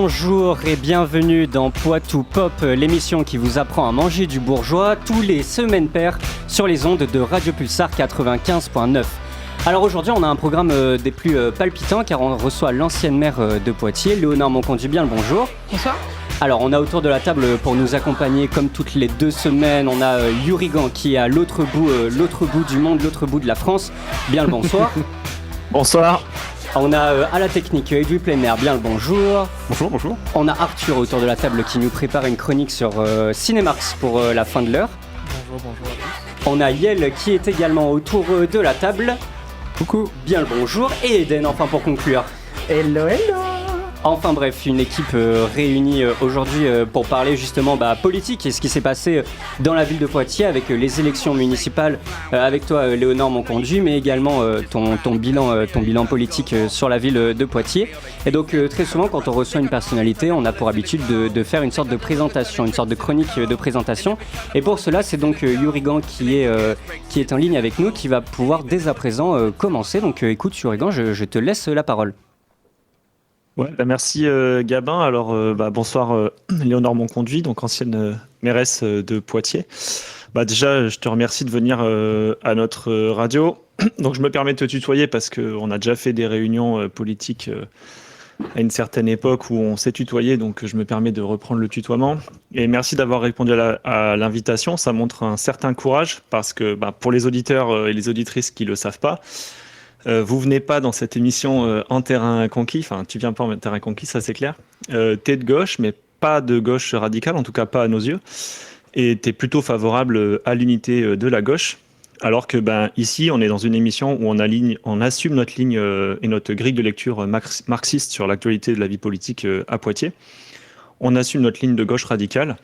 Bonjour et bienvenue dans Poitou Pop, l'émission qui vous apprend à manger du bourgeois tous les semaines paires sur les ondes de Radio Pulsar 95.9. Alors aujourd'hui on a un programme des plus palpitants car on reçoit l'ancienne maire de Poitiers, Léonore Monconduit-Bien, le bonjour. Bonsoir. Alors on a autour de la table pour nous accompagner comme toutes les 2 semaines, on a Yurigan qui est à l'autre bout du monde, l'autre bout de la France. Bien le bonsoir. Bonsoir. On a à la technique Edoui Pleiner, bien le bonjour. Bonjour. On a Arthur autour de la table qui nous prépare une chronique sur Cinémarx pour la fin de l'heure. Bonjour à tous. On a Yel qui est également autour de la table. Coucou. Bien le bonjour. Et Eden enfin pour conclure. Hello. Enfin bref, une équipe réunie aujourd'hui pour parler justement politique et ce qui s'est passé dans la ville de Poitiers avec les élections municipales, avec toi Léonore Monconduit, mais également ton bilan politique sur la ville de Poitiers. Et donc très souvent quand on reçoit une personnalité, on a pour habitude de faire une sorte de présentation, une sorte de chronique de présentation. Et pour cela, c'est donc Yurigan qui est en ligne avec nous, qui va pouvoir dès à présent commencer. Donc écoute Yurigan, je te laisse la parole. Ouais, merci Gabin. Alors bonsoir Léonore Monconduit, donc ancienne mairesse de Poitiers. Déjà, je te remercie de venir à notre radio. Donc je me permets de te tutoyer parce qu'on a déjà fait des réunions politiques à une certaine époque où on s'est tutoyé, donc je me permets de reprendre le tutoiement. Et merci d'avoir répondu à l'invitation. Ça montre un certain courage parce que pour les auditeurs et les auditrices qui ne le savent pas, vous venez pas dans cette émission en terrain conquis, enfin tu viens pas en terrain conquis, ça c'est clair. T'es de gauche, mais pas de gauche radicale, en tout cas pas à nos yeux. Et t'es plutôt favorable à l'unité de la gauche. Alors que ici, on est dans une émission où on assume notre ligne et notre grille de lecture marxiste sur l'actualité de la vie politique à Poitiers. On assume notre ligne de gauche radicale.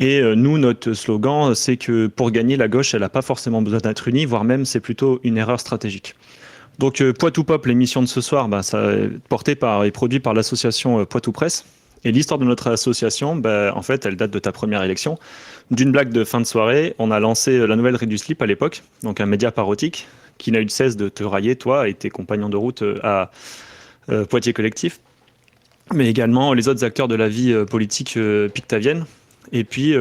Et nous, notre slogan, c'est que pour gagner, la gauche, elle n'a pas forcément besoin d'être unie, voire même c'est plutôt une erreur stratégique. Donc Poitou Pop, l'émission de ce soir, ça est portée et produite par l'association Poitou Presse. Et l'histoire de notre association, en fait, elle date de ta première élection. D'une blague de fin de soirée, on a lancé la Nouvelle Rue du Slip à l'époque, donc un média parodique qui n'a eu de cesse de te railler, toi et tes compagnons de route à Poitiers Collectif, mais également les autres acteurs de la vie politique pictavienne. Et puis,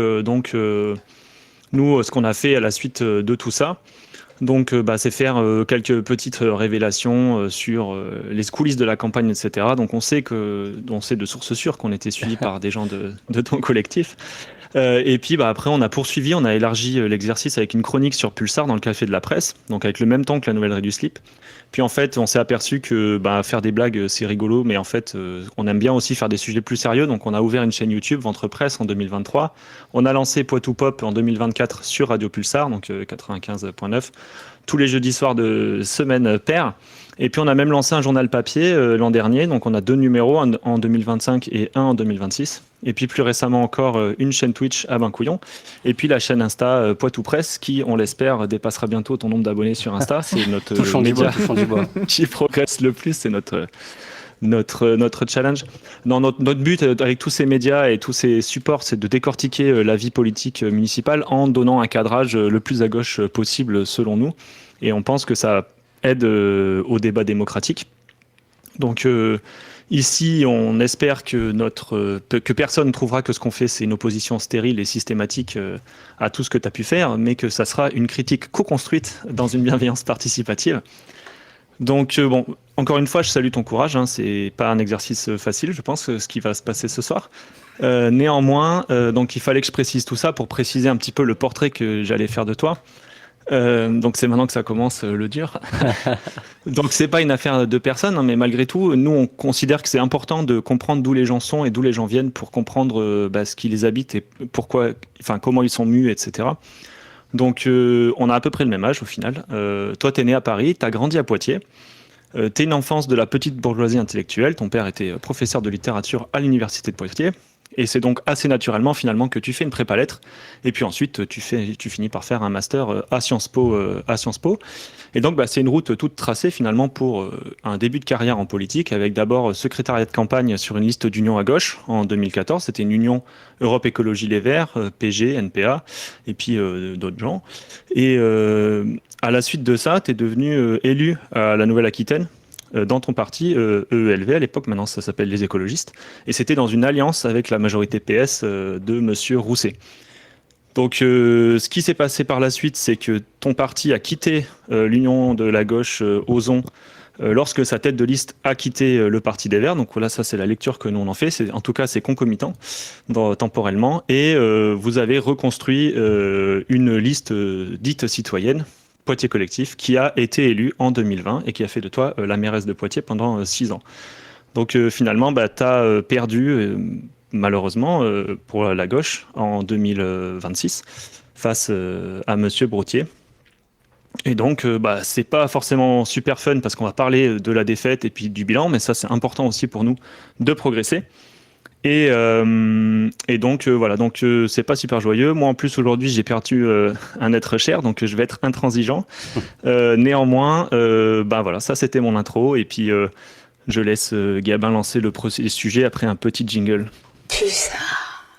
nous, ce qu'on a fait à la suite de tout ça, c'est faire quelques petites révélations sur les coulisses de la campagne, etc. Donc on sait de sources sûres qu'on était suivi par des gens de ton collectif. Et puis après on a poursuivi, on a élargi l'exercice avec une chronique sur Pulsar dans le Café de la Presse, donc avec le même temps que la Nouvelle Rue du Slip. Puis en fait on s'est aperçu que faire des blagues c'est rigolo, mais en fait on aime bien aussi faire des sujets plus sérieux, donc on a ouvert une chaîne YouTube Ventre Presse en 2023. On a lancé Poitou Pop en 2024 sur Radio Pulsar, donc 95.9, tous les jeudis soirs de semaine paire. Et puis on a même lancé un journal papier l'an dernier, donc on a 2 numéros, un en 2025 et un en 2026. Et puis plus récemment encore une chaîne Twitch à Bancouillon. Et puis la chaîne Insta Poitou Presse qui, on l'espère, dépassera bientôt ton nombre d'abonnés sur Insta. C'est notre média qui progresse le plus, c'est notre challenge. Non, notre but avec tous ces médias et tous ces supports, c'est de décortiquer la vie politique municipale en donnant un cadrage le plus à gauche possible selon nous. Et on pense que ça aide au débat démocratique. Donc ici, on espère que personne ne trouvera que ce qu'on fait, c'est une opposition stérile et systématique à tout ce que tu as pu faire, mais que ça sera une critique co-construite dans une bienveillance participative. Donc encore une fois, je salue ton courage, c'est pas un exercice facile, je pense, ce qui va se passer ce soir. Néanmoins, donc il fallait que je précise tout ça pour préciser un petit peu le portrait que j'allais faire de toi. Donc c'est maintenant que ça commence le dur. Donc c'est pas une affaire de personne, mais malgré tout, nous on considère que c'est important de comprendre d'où les gens sont et d'où les gens viennent pour comprendre ce qui les habite et comment ils sont mus, etc. Donc on a à peu près le même âge au final. Toi t'es né à Paris, t'as grandi à Poitiers. T'es une enfance de la petite bourgeoisie intellectuelle. Ton père était professeur de littérature à l'université de Poitiers. Et c'est donc assez naturellement finalement que tu fais une prépa lettres. Et puis ensuite, tu finis par faire un master à Sciences Po. Et donc, c'est une route toute tracée finalement pour un début de carrière en politique, avec d'abord secrétariat de campagne sur une liste d'union à gauche en 2014. C'était une union Europe Écologie Les Verts, PG, NPA, et puis d'autres gens. Et à la suite de ça, tu es devenu élu à la Nouvelle-Aquitaine dans ton parti, EELV à l'époque, maintenant ça s'appelle les écologistes, et c'était dans une alliance avec la majorité PS de Monsieur Rousset. Donc ce qui s'est passé par la suite, c'est que ton parti a quitté l'union de la gauche Ozon lorsque sa tête de liste a quitté le Parti des Verts. Donc voilà, ça c'est la lecture que nous on en fait. En tout cas, c'est concomitant temporellement. Et vous avez reconstruit une liste dite citoyenne, Poitiers Collectif, qui a été élue en 2020 et qui a fait de toi la mairesse de Poitiers pendant 6 ans. Donc finalement, tu as perdu, malheureusement, pour la gauche en 2026 face à Monsieur Brottier. Et donc, c'est pas forcément super fun parce qu'on va parler de la défaite et puis du bilan, mais ça, c'est important aussi pour nous de progresser. Et donc, voilà, donc c'est pas super joyeux. Moi, en plus, aujourd'hui, j'ai perdu un être cher, donc je vais être intransigeant. Néanmoins, voilà, ça, c'était mon intro. Et puis, je laisse Gabin lancer le sujet après un petit jingle. Putain.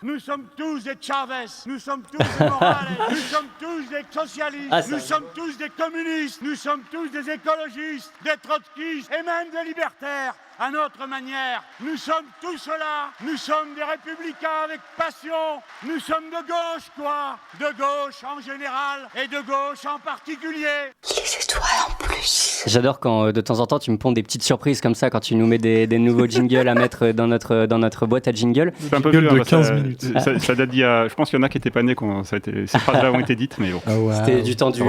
Nous sommes tous des Chavez, nous sommes tous des Morales, nous sommes tous des socialistes, nous sommes tous des communistes, nous sommes tous des écologistes, des trotskistes et même des libertaires. À notre manière, nous sommes tous cela, nous sommes des républicains avec passion, nous sommes de gauche quoi, de gauche en général et de gauche en particulier. Les étoiles en plus. J'adore quand de temps en temps tu me ponds des petites surprises comme ça quand tu nous mets des nouveaux jingles à mettre dans notre boîte à jingle. C'est un peu Jingle vieux, de 15 minutes. Ça date d'il y a... Je pense qu'il y en a qui n'étaient pas nés quand ces phrases-là ont été dites, mais bon. Ah ouais. C'était du temps du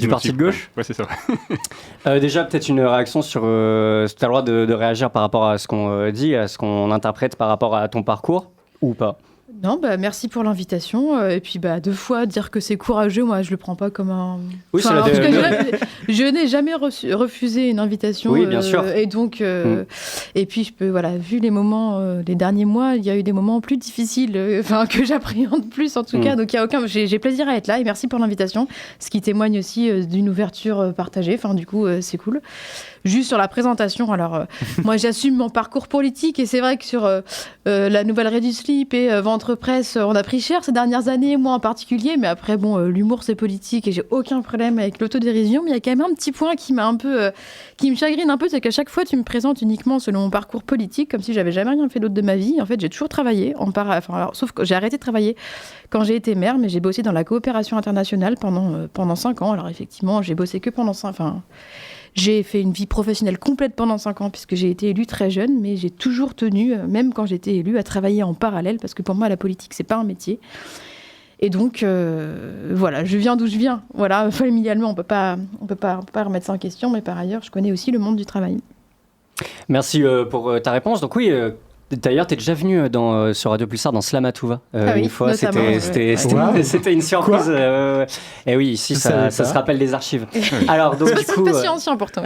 parti de gauche. Ouais, c'est ça. Déjà peut-être une réaction sur... tu as le droit de réagir par rapport à ce qu'on dit, à ce qu'on interprète par rapport à ton parcours ou pas? Non, merci pour l'invitation. Et puis, 2 fois dire que c'est courageux, moi, je le prends pas comme un... Oui, enfin, en tout cas, je n'ai jamais refusé une invitation. Oui, bien sûr. Et donc, et puis, vu les moments, les derniers mois, il y a eu des moments plus difficiles, que j'appréhende plus, en tout cas. Donc, il y a aucun... J'ai plaisir à être là et merci pour l'invitation. Ce qui témoigne aussi d'une ouverture partagée. Enfin, du coup, c'est cool. Juste sur la présentation, alors moi j'assume mon parcours politique et c'est vrai que sur la nouvelle Ré du Slip et Ventre Presse, on a pris cher ces dernières années, moi en particulier, mais après l'humour c'est politique et j'ai aucun problème avec l'autodérision, mais il y a quand même un petit point qui m'a un peu, qui me chagrine un peu, c'est qu'à chaque fois tu me présentes uniquement selon mon parcours politique, comme si j'avais jamais rien fait d'autre de ma vie. En fait j'ai toujours travaillé, sauf que j'ai arrêté de travailler quand j'ai été maire, mais j'ai bossé dans la coopération internationale pendant 5 ans, alors effectivement j'ai bossé que pendant 5 ans. J'ai fait une vie professionnelle complète pendant 5 ans puisque j'ai été élue très jeune, mais j'ai toujours tenu, même quand j'étais élue, à travailler en parallèle parce que pour moi, la politique, c'est pas un métier. Et donc, je viens d'où je viens. Voilà, familialement, on peut pas remettre ça en question, mais par ailleurs, je connais aussi le monde du travail. Merci pour ta réponse. Donc oui... D'ailleurs, tu es déjà venu sur Radio Pulsar dans Slamatouva une fois. C'était une surprise. Et oui, ici, ça se rappelle des archives. Alors, donc, c'est pas si ancien pourtant.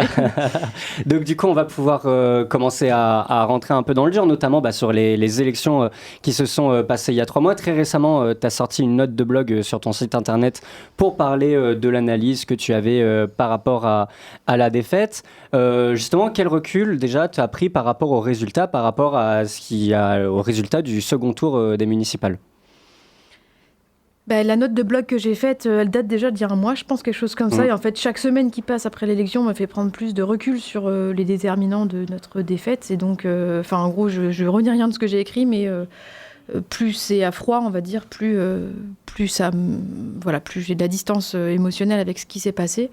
Donc, du coup, on va pouvoir commencer à rentrer un peu dans le dur, notamment sur les élections qui se sont passées il y a 3 mois. Très récemment, tu as sorti une note de blog sur ton site internet pour parler de l'analyse que tu avais par rapport à la défaite. Justement, quel recul déjà tu as pris par rapport aux résultats, par rapport au résultat du second tour des municipales? La note de blog que j'ai faite, elle date déjà d'il y a un mois, je pense, quelque chose comme ça. Et en fait, chaque semaine qui passe après l'élection me fait prendre plus de recul sur les déterminants de notre défaite. Et donc, en gros, je ne redis rien de ce que j'ai écrit, mais plus c'est à froid, on va dire, plus j'ai de la distance émotionnelle avec ce qui s'est passé.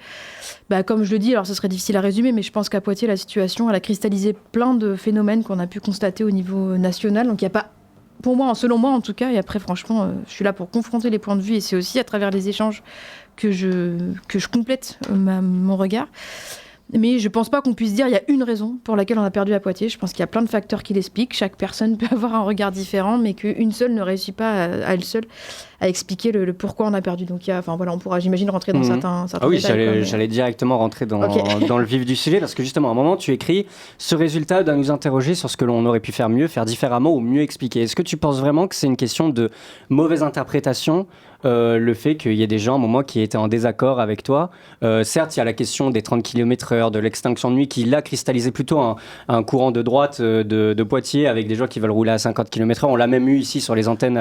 Comme je le dis, alors ce serait difficile à résumer, mais je pense qu'à Poitiers, la situation, elle a cristallisé plein de phénomènes qu'on a pu constater au niveau national. Donc il n'y a pas, pour moi, selon moi en tout cas, et après franchement, je suis là pour confronter les points de vue et c'est aussi à travers les échanges que je complète mon regard. Mais je ne pense pas qu'on puisse dire qu'il y a une raison pour laquelle on a perdu à Poitiers. Je pense qu'il y a plein de facteurs qui l'expliquent. Chaque personne peut avoir un regard différent, mais qu'une seule ne réussit pas à elle seule à expliquer le pourquoi on a perdu. Donc, on pourra, j'imagine, rentrer dans certains détails. J'allais directement rentrer dans le vif du sujet, parce que justement, à un moment, tu écris « Ce résultat doit nous interroger sur ce que l'on aurait pu faire mieux, faire différemment ou mieux expliquer ». Est-ce que tu penses vraiment que c'est une question de mauvaise interprétation le fait qu'il y ait des gens à un moment qui étaient en désaccord avec toi. Certes, il y a la question des 30 km/h, de l'extinction de nuit, qui l'a cristallisé plutôt un courant de droite de Poitiers, avec des gens qui veulent rouler à 50 km/h. On l'a même eu ici sur les antennes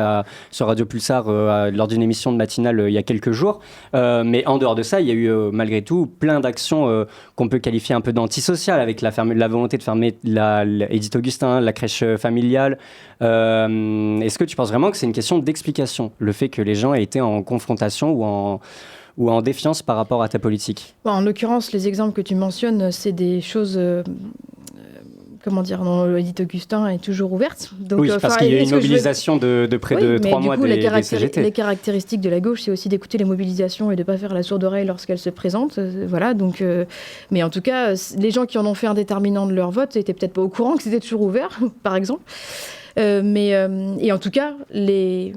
sur Radio Pulsar lors d'une émission de matinale il y a quelques jours. Mais en dehors de ça, il y a eu malgré tout plein d'actions qu'on peut qualifier un peu d'antisociales, avec la volonté de fermer Édith Augustin, la crèche familiale. Est-ce que tu penses vraiment que c'est une question d'explication, le fait que les gens aient été en confrontation ou en défiance par rapport à ta politique? En l'occurrence, les exemples que tu mentionnes, c'est des choses... comment dire, Édith Augustin est toujours ouverte. Donc, oui, parce qu'il y a une mobilisation de près de 3 mois des CGT. Les caractéristiques de la gauche, c'est aussi d'écouter les mobilisations et de ne pas faire la sourde oreille lorsqu'elles se présentent. Voilà, donc, mais en tout cas, les gens qui en ont fait un déterminant de leur vote n'étaient peut-être pas au courant que c'était toujours ouvert, par exemple. Et en tout cas, les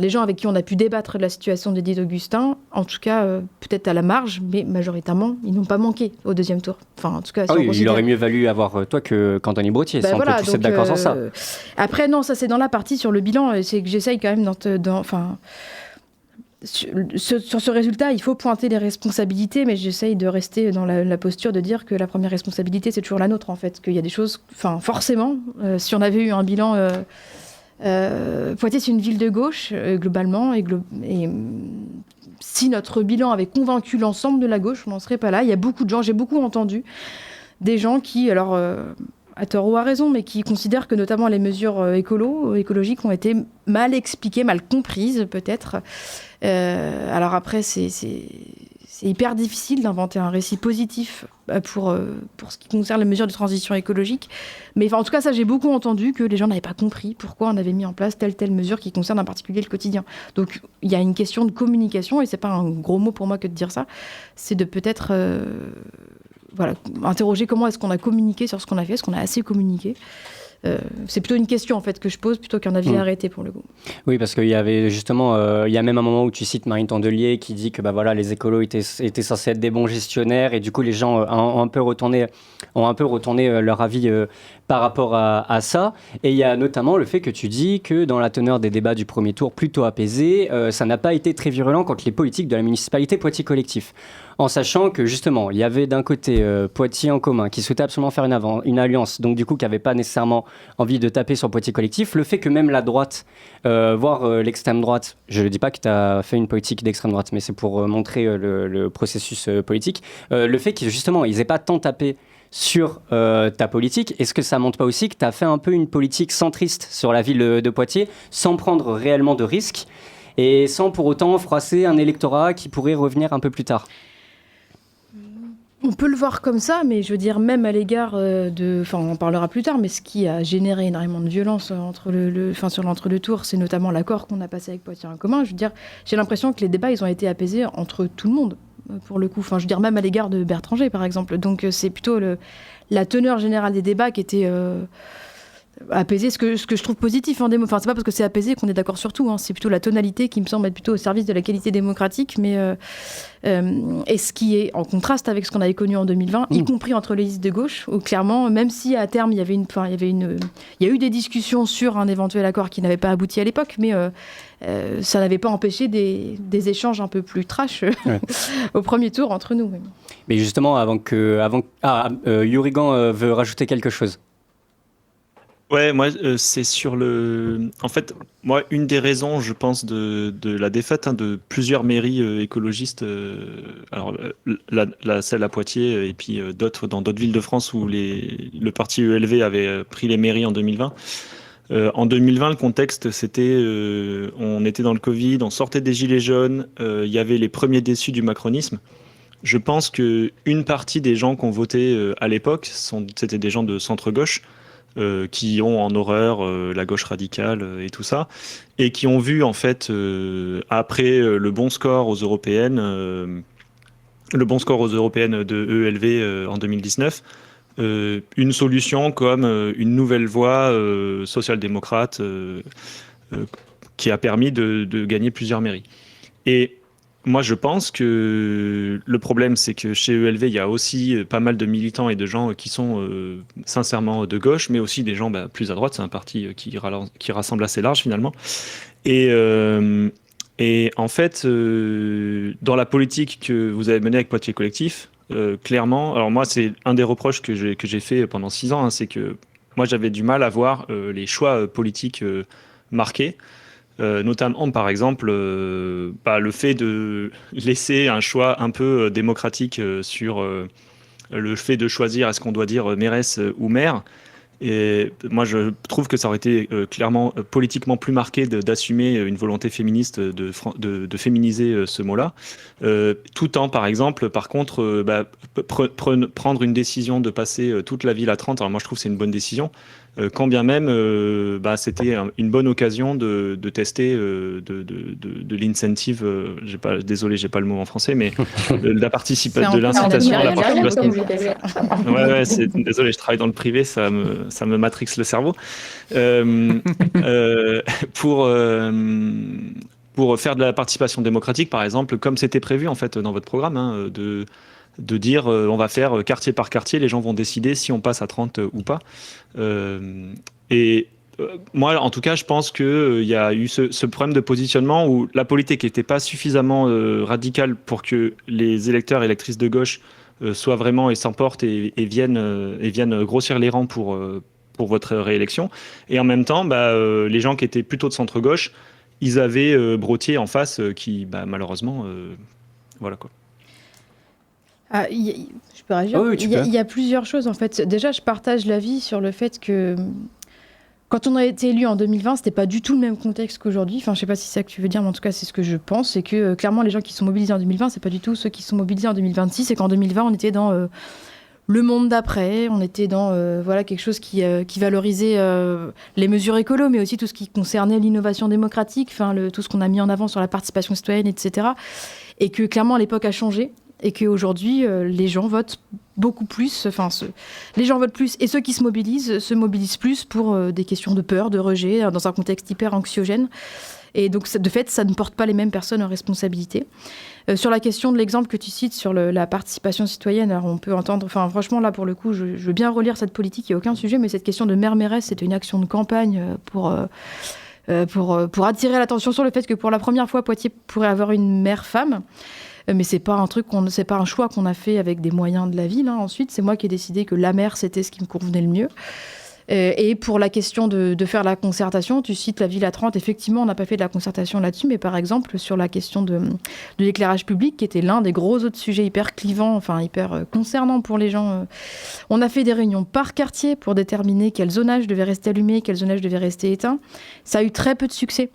gens avec qui on a pu débattre de la situation d'Édith Augustin, en tout cas, peut-être à la marge, mais majoritairement, ils n'ont pas manqué au deuxième tour. Enfin, en tout cas, il aurait mieux valu avoir toi qu'Anthony Brottier, on peut tous être d'accord sur ça. Après, non, ça c'est dans la partie sur le bilan, c'est que j'essaye quand même sur ce résultat, il faut pointer les responsabilités, mais j'essaye de rester dans la posture de dire que la première responsabilité, c'est toujours la nôtre, en fait. Qu'il y a des choses... Enfin, forcément, si on avait eu un bilan... Poitiers, c'est une ville de gauche, globalement, et si notre bilan avait convaincu l'ensemble de la gauche, on n'en serait pas là. Il y a beaucoup de gens, j'ai beaucoup entendu des gens qui, alors... à tort ou à raison, mais qui considèrent que notamment les mesures écologiques ont été mal expliquées, mal comprises peut-être. Alors après, c'est hyper difficile d'inventer un récit positif pour ce qui concerne les mesures de transition écologique. Mais en tout cas, ça, j'ai beaucoup entendu que les gens n'avaient pas compris pourquoi on avait mis en place telle mesure qui concerne en particulier le quotidien. Donc il y a une question de communication, et c'est pas un gros mot pour moi que de dire ça, c'est de peut-être... interroger comment est-ce qu'on a communiqué sur ce qu'on a fait, est-ce qu'on a assez communiqué. C'est plutôt une question en fait que je pose plutôt qu'un avis arrêté pour le coup. Oui, parce qu'il y avait justement, il y a même un moment où tu cites Marine Tondelier qui dit que les écolos étaient censés être des bons gestionnaires, et du coup les gens ont un peu retourné leur avis par rapport à ça. Et il y a notamment le fait que tu dis que dans la teneur des débats du premier tour plutôt apaisés, ça n'a pas été très virulent contre les politiques de la municipalité Poitiers Collectif. En sachant que justement, il y avait d'un côté Poitiers en commun qui souhaitait absolument faire une alliance, donc du coup qui n'avait pas nécessairement envie de taper sur Poitiers Collectif. Le fait que même la droite, voire l'extrême droite, je ne dis pas que tu as fait une politique d'extrême droite, mais c'est pour montrer le processus politique, le fait qu'ils justement, ils n'aient pas tant tapé sur ta politique, est-ce que ça montre pas aussi que tu as fait un peu une politique centriste sur la ville de Poitiers, sans prendre réellement de risques et sans pour autant froisser un électorat qui pourrait revenir un peu plus tard? On peut le voir comme ça, mais je veux dire, même à l'égard on en parlera plus tard, mais ce qui a généré énormément de violence sur l'entre-deux-tours, c'est notamment l'accord qu'on a passé avec Poitiers en commun. Je veux dire, j'ai l'impression que les débats, ils ont été apaisés entre tout le monde, pour le coup. Enfin, je veux dire, même à l'égard de Bertranger, par exemple. Donc, c'est plutôt la teneur générale des débats qui était... apaisé, ce que je trouve positif en démo. Enfin, c'est pas parce que c'est apaisé qu'on est d'accord sur tout, hein. C'est plutôt la tonalité qui me semble être plutôt au service de la qualité démocratique, mais et ce qui est en contraste avec ce qu'on avait connu en 2020, y compris entre les listes de gauche, où clairement, même si à terme il y a eu des discussions sur un éventuel accord qui n'avait pas abouti à l'époque, mais ça n'avait pas empêché des échanges un peu plus trash au premier tour entre nous. Mais justement, Yurigan veut rajouter quelque chose. Ouais, moi, c'est sur le... En fait, moi, une des raisons, je pense, de la défaite de plusieurs mairies écologistes, alors celle à Poitiers et puis d'autres dans d'autres villes de France où le parti ELV avait pris les mairies en 2020. En 2020, le contexte, c'était... on était dans le Covid, on sortait des gilets jaunes, il y avait les premiers déçus du macronisme. Je pense qu'une partie des gens qui ont voté à l'époque, c'était des gens de centre-gauche, qui ont en horreur la gauche radicale et tout ça, et qui ont vu en fait après le bon score aux européennes de ELV en 2019, une solution comme une nouvelle voie social-démocrate qui a permis de gagner plusieurs mairies. Et moi, je pense que le problème, c'est que chez ELV, il y a aussi pas mal de militants et de gens qui sont sincèrement de gauche, mais aussi des gens plus à droite. C'est un parti qui rassemble assez large, finalement. Et Et en fait, dans la politique que vous avez menée avec Poitiers Collectif, clairement, alors moi, c'est un des reproches que j'ai fait pendant 6 ans, hein, c'est que moi, j'avais du mal à voir les choix politiques marqués, notamment, par exemple, le fait de laisser un choix un peu démocratique sur le fait de choisir est-ce qu'on doit dire mairesse ou maire. Et moi, je trouve que ça aurait été clairement politiquement plus marqué d'assumer une volonté féministe de féminiser ce mot-là, tout en, par exemple, par contre, prendre une décision de passer toute la ville à 30. Alors moi, je trouve que c'est une bonne décision, quand bien même c'était une bonne occasion de tester de l'incentive. Désolé, j'ai pas le mot en français, mais de l'incitation à la participation. Désolé, je travaille dans le privé, ça me matrixe le cerveau. Pour faire de la participation démocratique, par exemple, comme c'était prévu en fait dans votre programme, hein, de dire on va faire quartier par quartier, les gens vont décider si on passe à 30 ou pas. Moi, en tout cas, je pense qu'il y a eu ce problème de positionnement où la politique n'était pas suffisamment radicale pour que les électeurs et électrices de gauche soient vraiment et s'emportent et viennent grossir les rangs pour votre réélection. Et en même temps, les gens qui étaient plutôt de centre-gauche, ils avaient Brottier en face qui, malheureusement, voilà quoi. Je peux réagir. Oui, il y a plusieurs choses en fait. Déjà, je partage l'avis sur le fait que quand on a été élu en 2020, c'était pas du tout le même contexte qu'aujourd'hui. Enfin, je sais pas si c'est ça que tu veux dire, mais en tout cas, c'est ce que je pense. C'est que clairement, les gens qui sont mobilisés en 2020, c'est pas du tout ceux qui sont mobilisés en 2026. Et qu'en 2020, on était dans le monde d'après. On était dans quelque chose qui valorisait les mesures écolo, mais aussi tout ce qui concernait l'innovation démocratique, tout ce qu'on a mis en avant sur la participation citoyenne, etc. Et que clairement, l'époque a changé. Et qu'aujourd'hui, les gens votent beaucoup plus, les gens votent plus, et ceux qui se mobilisent plus pour des questions de peur, de rejet, dans un contexte hyper anxiogène. Et donc, de fait, ça ne porte pas les mêmes personnes en responsabilité. Sur la question de l'exemple que tu cites sur la participation citoyenne, alors on peut entendre, franchement, là, pour le coup, je veux bien relire cette politique, il n'y a aucun sujet, mais cette question de maire-mairesse, c'était une action de campagne pour attirer l'attention sur le fait que pour la première fois, Poitiers pourrait avoir une maire femme. Mais c'est pas un choix qu'on a fait avec des moyens de la ville. Hein. Ensuite, c'est moi qui ai décidé que la maire, c'était ce qui me convenait le mieux. Et pour la question de faire la concertation, tu cites la ville à 30. Effectivement, on n'a pas fait de la concertation là-dessus, mais par exemple, sur la question de l'éclairage public, qui était l'un des gros autres sujets hyper clivants, hyper concernants pour les gens, on a fait des réunions par quartier pour déterminer quel zonage devait rester allumé, quel zonage devait rester éteint. Ça a eu très peu de succès.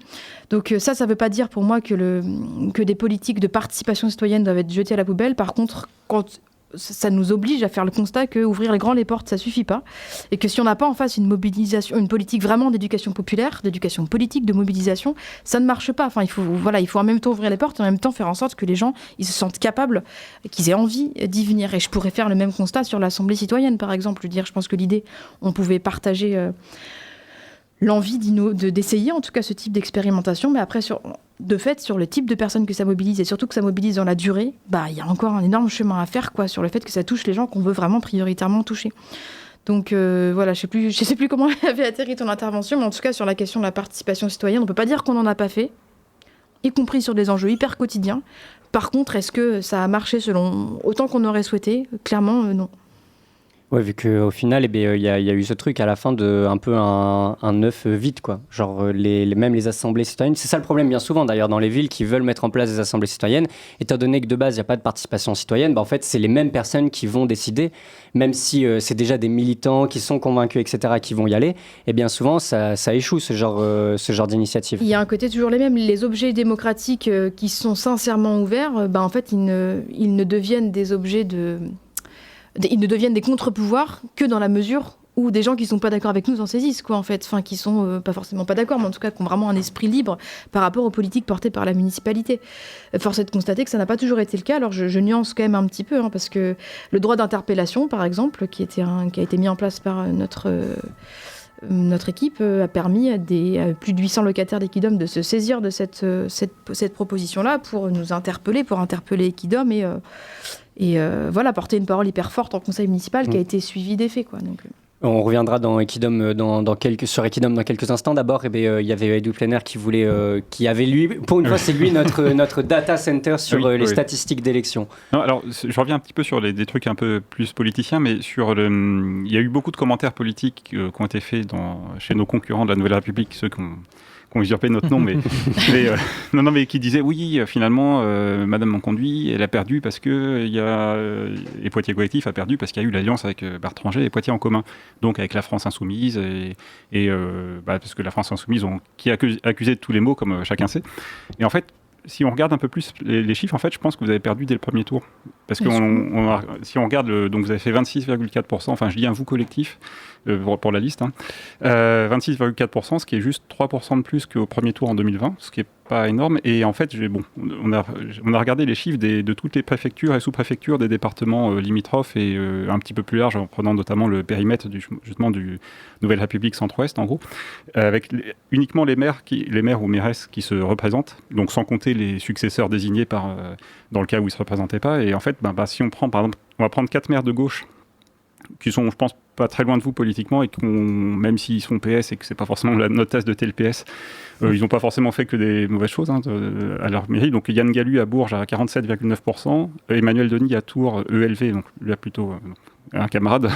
Donc ça ne veut pas dire pour moi que des politiques de participation citoyenne doivent être jetées à la poubelle. Par contre, quand ça nous oblige à faire le constat qu'ouvrir les portes, ça ne suffit pas. Et que si on n'a pas en face une mobilisation, une politique vraiment d'éducation populaire, d'éducation politique, de mobilisation, ça ne marche pas. Il faut en même temps ouvrir les portes et en même temps faire en sorte que les gens ils se sentent capables, qu'ils aient envie d'y venir. Et je pourrais faire le même constat sur l'Assemblée citoyenne, par exemple. Je pense que l'idée, on pouvait partager l'envie d'essayer en tout cas ce type d'expérimentation, mais après sur le type de personnes que ça mobilise et surtout que ça mobilise dans la durée, il y a encore un énorme chemin à faire sur le fait que ça touche les gens qu'on veut vraiment prioritairement toucher. Donc je sais plus comment avait atterri ton intervention, mais en tout cas sur la question de la participation citoyenne, on peut pas dire qu'on n'en a pas fait, y compris sur des enjeux hyper quotidiens. Par contre, est-ce que ça a marché selon autant qu'on aurait souhaité ? Clairement, non. Ouais, vu qu'au final, il y a eu ce truc à la fin de un peu un œuf vide, quoi. Genre, même les assemblées citoyennes. C'est ça le problème, bien souvent, d'ailleurs, dans les villes qui veulent mettre en place des assemblées citoyennes. Étant donné que de base, il n'y a pas de participation citoyenne, en fait, c'est les mêmes personnes qui vont décider, même si c'est déjà des militants qui sont convaincus, etc., qui vont y aller. Et bien souvent, ça échoue, ce genre d'initiative. Il y a un côté toujours les mêmes. Les objets démocratiques qui sont sincèrement ouverts, en fait, ils ne deviennent des objets ils ne deviennent des contre-pouvoirs que dans la mesure où des gens qui ne sont pas d'accord avec nous en saisissent, quoi, en fait. Qui sont pas forcément pas d'accord, mais en tout cas qui ont vraiment un esprit libre par rapport aux politiques portées par la municipalité. Force est de constater que ça n'a pas toujours été le cas. Alors je nuance quand même un petit peu, parce que le droit d'interpellation, par exemple, qui a été mis en place par notre équipe, a permis à plus de 800 locataires d'Equidom de se saisir de cette proposition-là pour nous interpeller, pour interpeller Equidom et porter une parole hyper forte en conseil municipal qui a été suivie des faits, quoi. Donc, On reviendra dans Equidom sur Equidom dans quelques instants. D'abord, il y avait Edoui Plenner qui avait lui, pour une fois, c'est lui notre data center sur les statistiques d'élection. Non, alors, je reviens un petit peu sur des trucs un peu plus politiciens, mais il y a eu beaucoup de commentaires politiques qui ont été faits chez nos concurrents de la Nouvelle République, ceux qui ont usurpé notre nom, mais qui disaient oui, finalement, Madame Monconduit, elle a perdu parce que et Poitiers Collectif a perdu parce qu'il y a eu l'alliance avec Bartranger et Poitiers en commun, donc avec la France Insoumise parce que la France Insoumise qui est accusée de tous les maux, comme chacun sait. Et en fait, si on regarde un peu plus les chiffres, en fait, je pense que vous avez perdu dès le premier tour. Parce que si on regarde, donc vous avez fait 26,4%, enfin je dis un vous collectif, pour la liste, 26,4%, ce qui est juste 3% de plus qu'au premier tour en 2020, ce qui n'est pas énorme. Et en fait, on a regardé les chiffres de toutes les préfectures et sous-préfectures des départements limitrophes et un petit peu plus large, en prenant notamment le périmètre du Nouvelle République Centre-Ouest, en gros, avec uniquement les maires ou mairesses qui se représentent, donc sans compter les successeurs désignés dans le cas où ils ne se représentaient pas. Et en fait, si on prend, par exemple, on va prendre 4 maires de gauche qui sont, je pense, pas très loin de vous politiquement et même s'ils sont PS et que c'est pas forcément notre tasse de thé le PS, ils n'ont pas forcément fait que des mauvaises choses à leur mairie. Donc Yann Galu à Bourges à 47,9%, Emmanuel Denis à Tours, ELV, donc là plutôt un camarade,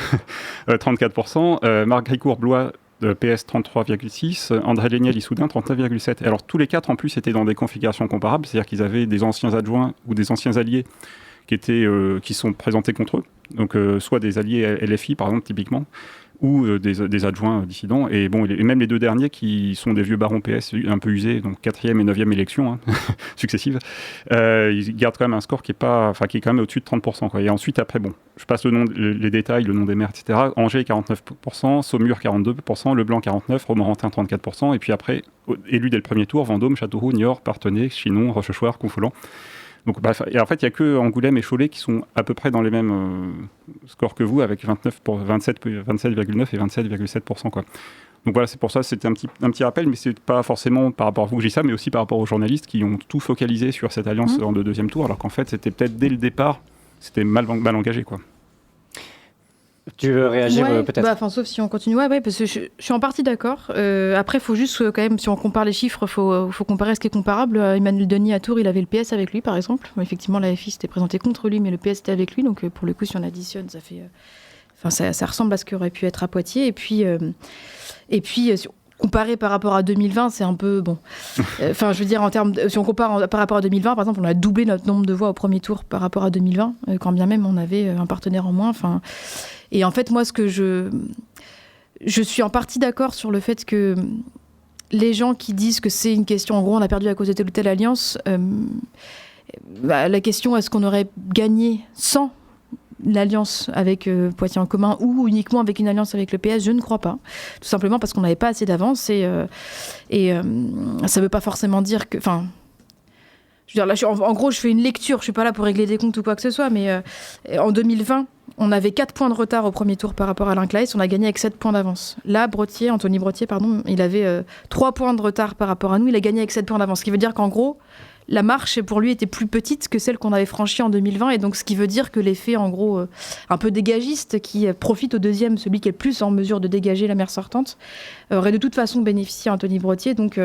34%, Marc Gricourt-Blois PS 33,6, André Léniel Issoudun 39,7. Alors tous les 4 en plus étaient dans des configurations comparables, c'est-à-dire qu'ils avaient des anciens adjoints ou des anciens alliés qui sont présentés contre eux, donc soit des alliés LFI par exemple typiquement, ou des adjoints dissidents, et même les 2 derniers qui sont des vieux barons PS un peu usés, donc 4e et 9e élection successives, ils gardent quand même un score qui est quand même au-dessus de 30%, quoi. Et ensuite après, je passe les détails, le nom des maires, etc. Angers 49%, Saumur 42%, Leblanc 49%, Romorantin 34%, et puis après, élus dès le premier tour, Vendôme, Châteauroux, Niort, Parthenay, Chinon, Rochechouart, Confolens. Donc, et en fait, il n'y a que Angoulême et Cholet qui sont à peu près dans les mêmes scores que vous, avec 27,9 et 27,7%. Quoi. Donc voilà, c'est pour ça, c'était un petit rappel, mais c'est pas forcément par rapport à vous que je dis ça, mais aussi par rapport aux journalistes qui ont tout focalisé sur cette alliance en deuxième tour, alors qu'en fait, c'était peut-être dès le départ, c'était mal engagé, quoi. Tu veux réagir peut-être sauf si on continue. Ouais, parce que je suis en partie d'accord. Après, il faut juste quand même, si on compare les chiffres, il faut comparer ce qui est comparable. Emmanuel Denis à Tours, il avait le PS avec lui, par exemple. Effectivement, la FI s'était présentée contre lui, mais le PS était avec lui. Donc, pour le coup, si on additionne, ça fait... ça ressemble à ce qui aurait pu être à Poitiers. Et puis comparé par rapport à 2020, c'est un peu bon. Je veux dire, si on compare par rapport à 2020, par exemple, on a doublé notre nombre de voix au premier tour par rapport à 2020, quand bien même on avait un partenaire en moins. Et en fait, moi, je suis en partie d'accord sur le fait que les gens qui disent que c'est une question, en gros, on a perdu à cause de telle ou telle alliance, la question, est-ce qu'on aurait gagné sans l'alliance avec Poitiers en commun ou uniquement avec une alliance avec le PS, je ne crois pas. Tout simplement parce qu'on n'avait pas assez d'avance et ça ne veut pas forcément dire que... Je veux dire, là, en gros, je fais une lecture, je ne suis pas là pour régler des comptes ou quoi que ce soit, mais en 2020, on avait 4 points de retard au premier tour par rapport à Alain Claes, on a gagné avec 7 points d'avance. Là, Anthony Brottier, il avait 3 points de retard par rapport à nous, il a gagné avec 7 points d'avance. Ce qui veut dire qu'en gros, la marche pour lui était plus petite que celle qu'on avait franchie en 2020, et donc ce qui veut dire que l'effet, en gros, un peu dégagiste, qui profite au deuxième, celui qui est le plus en mesure de dégager la maire sortante, aurait de toute façon bénéficié à Anthony Brottier. Donc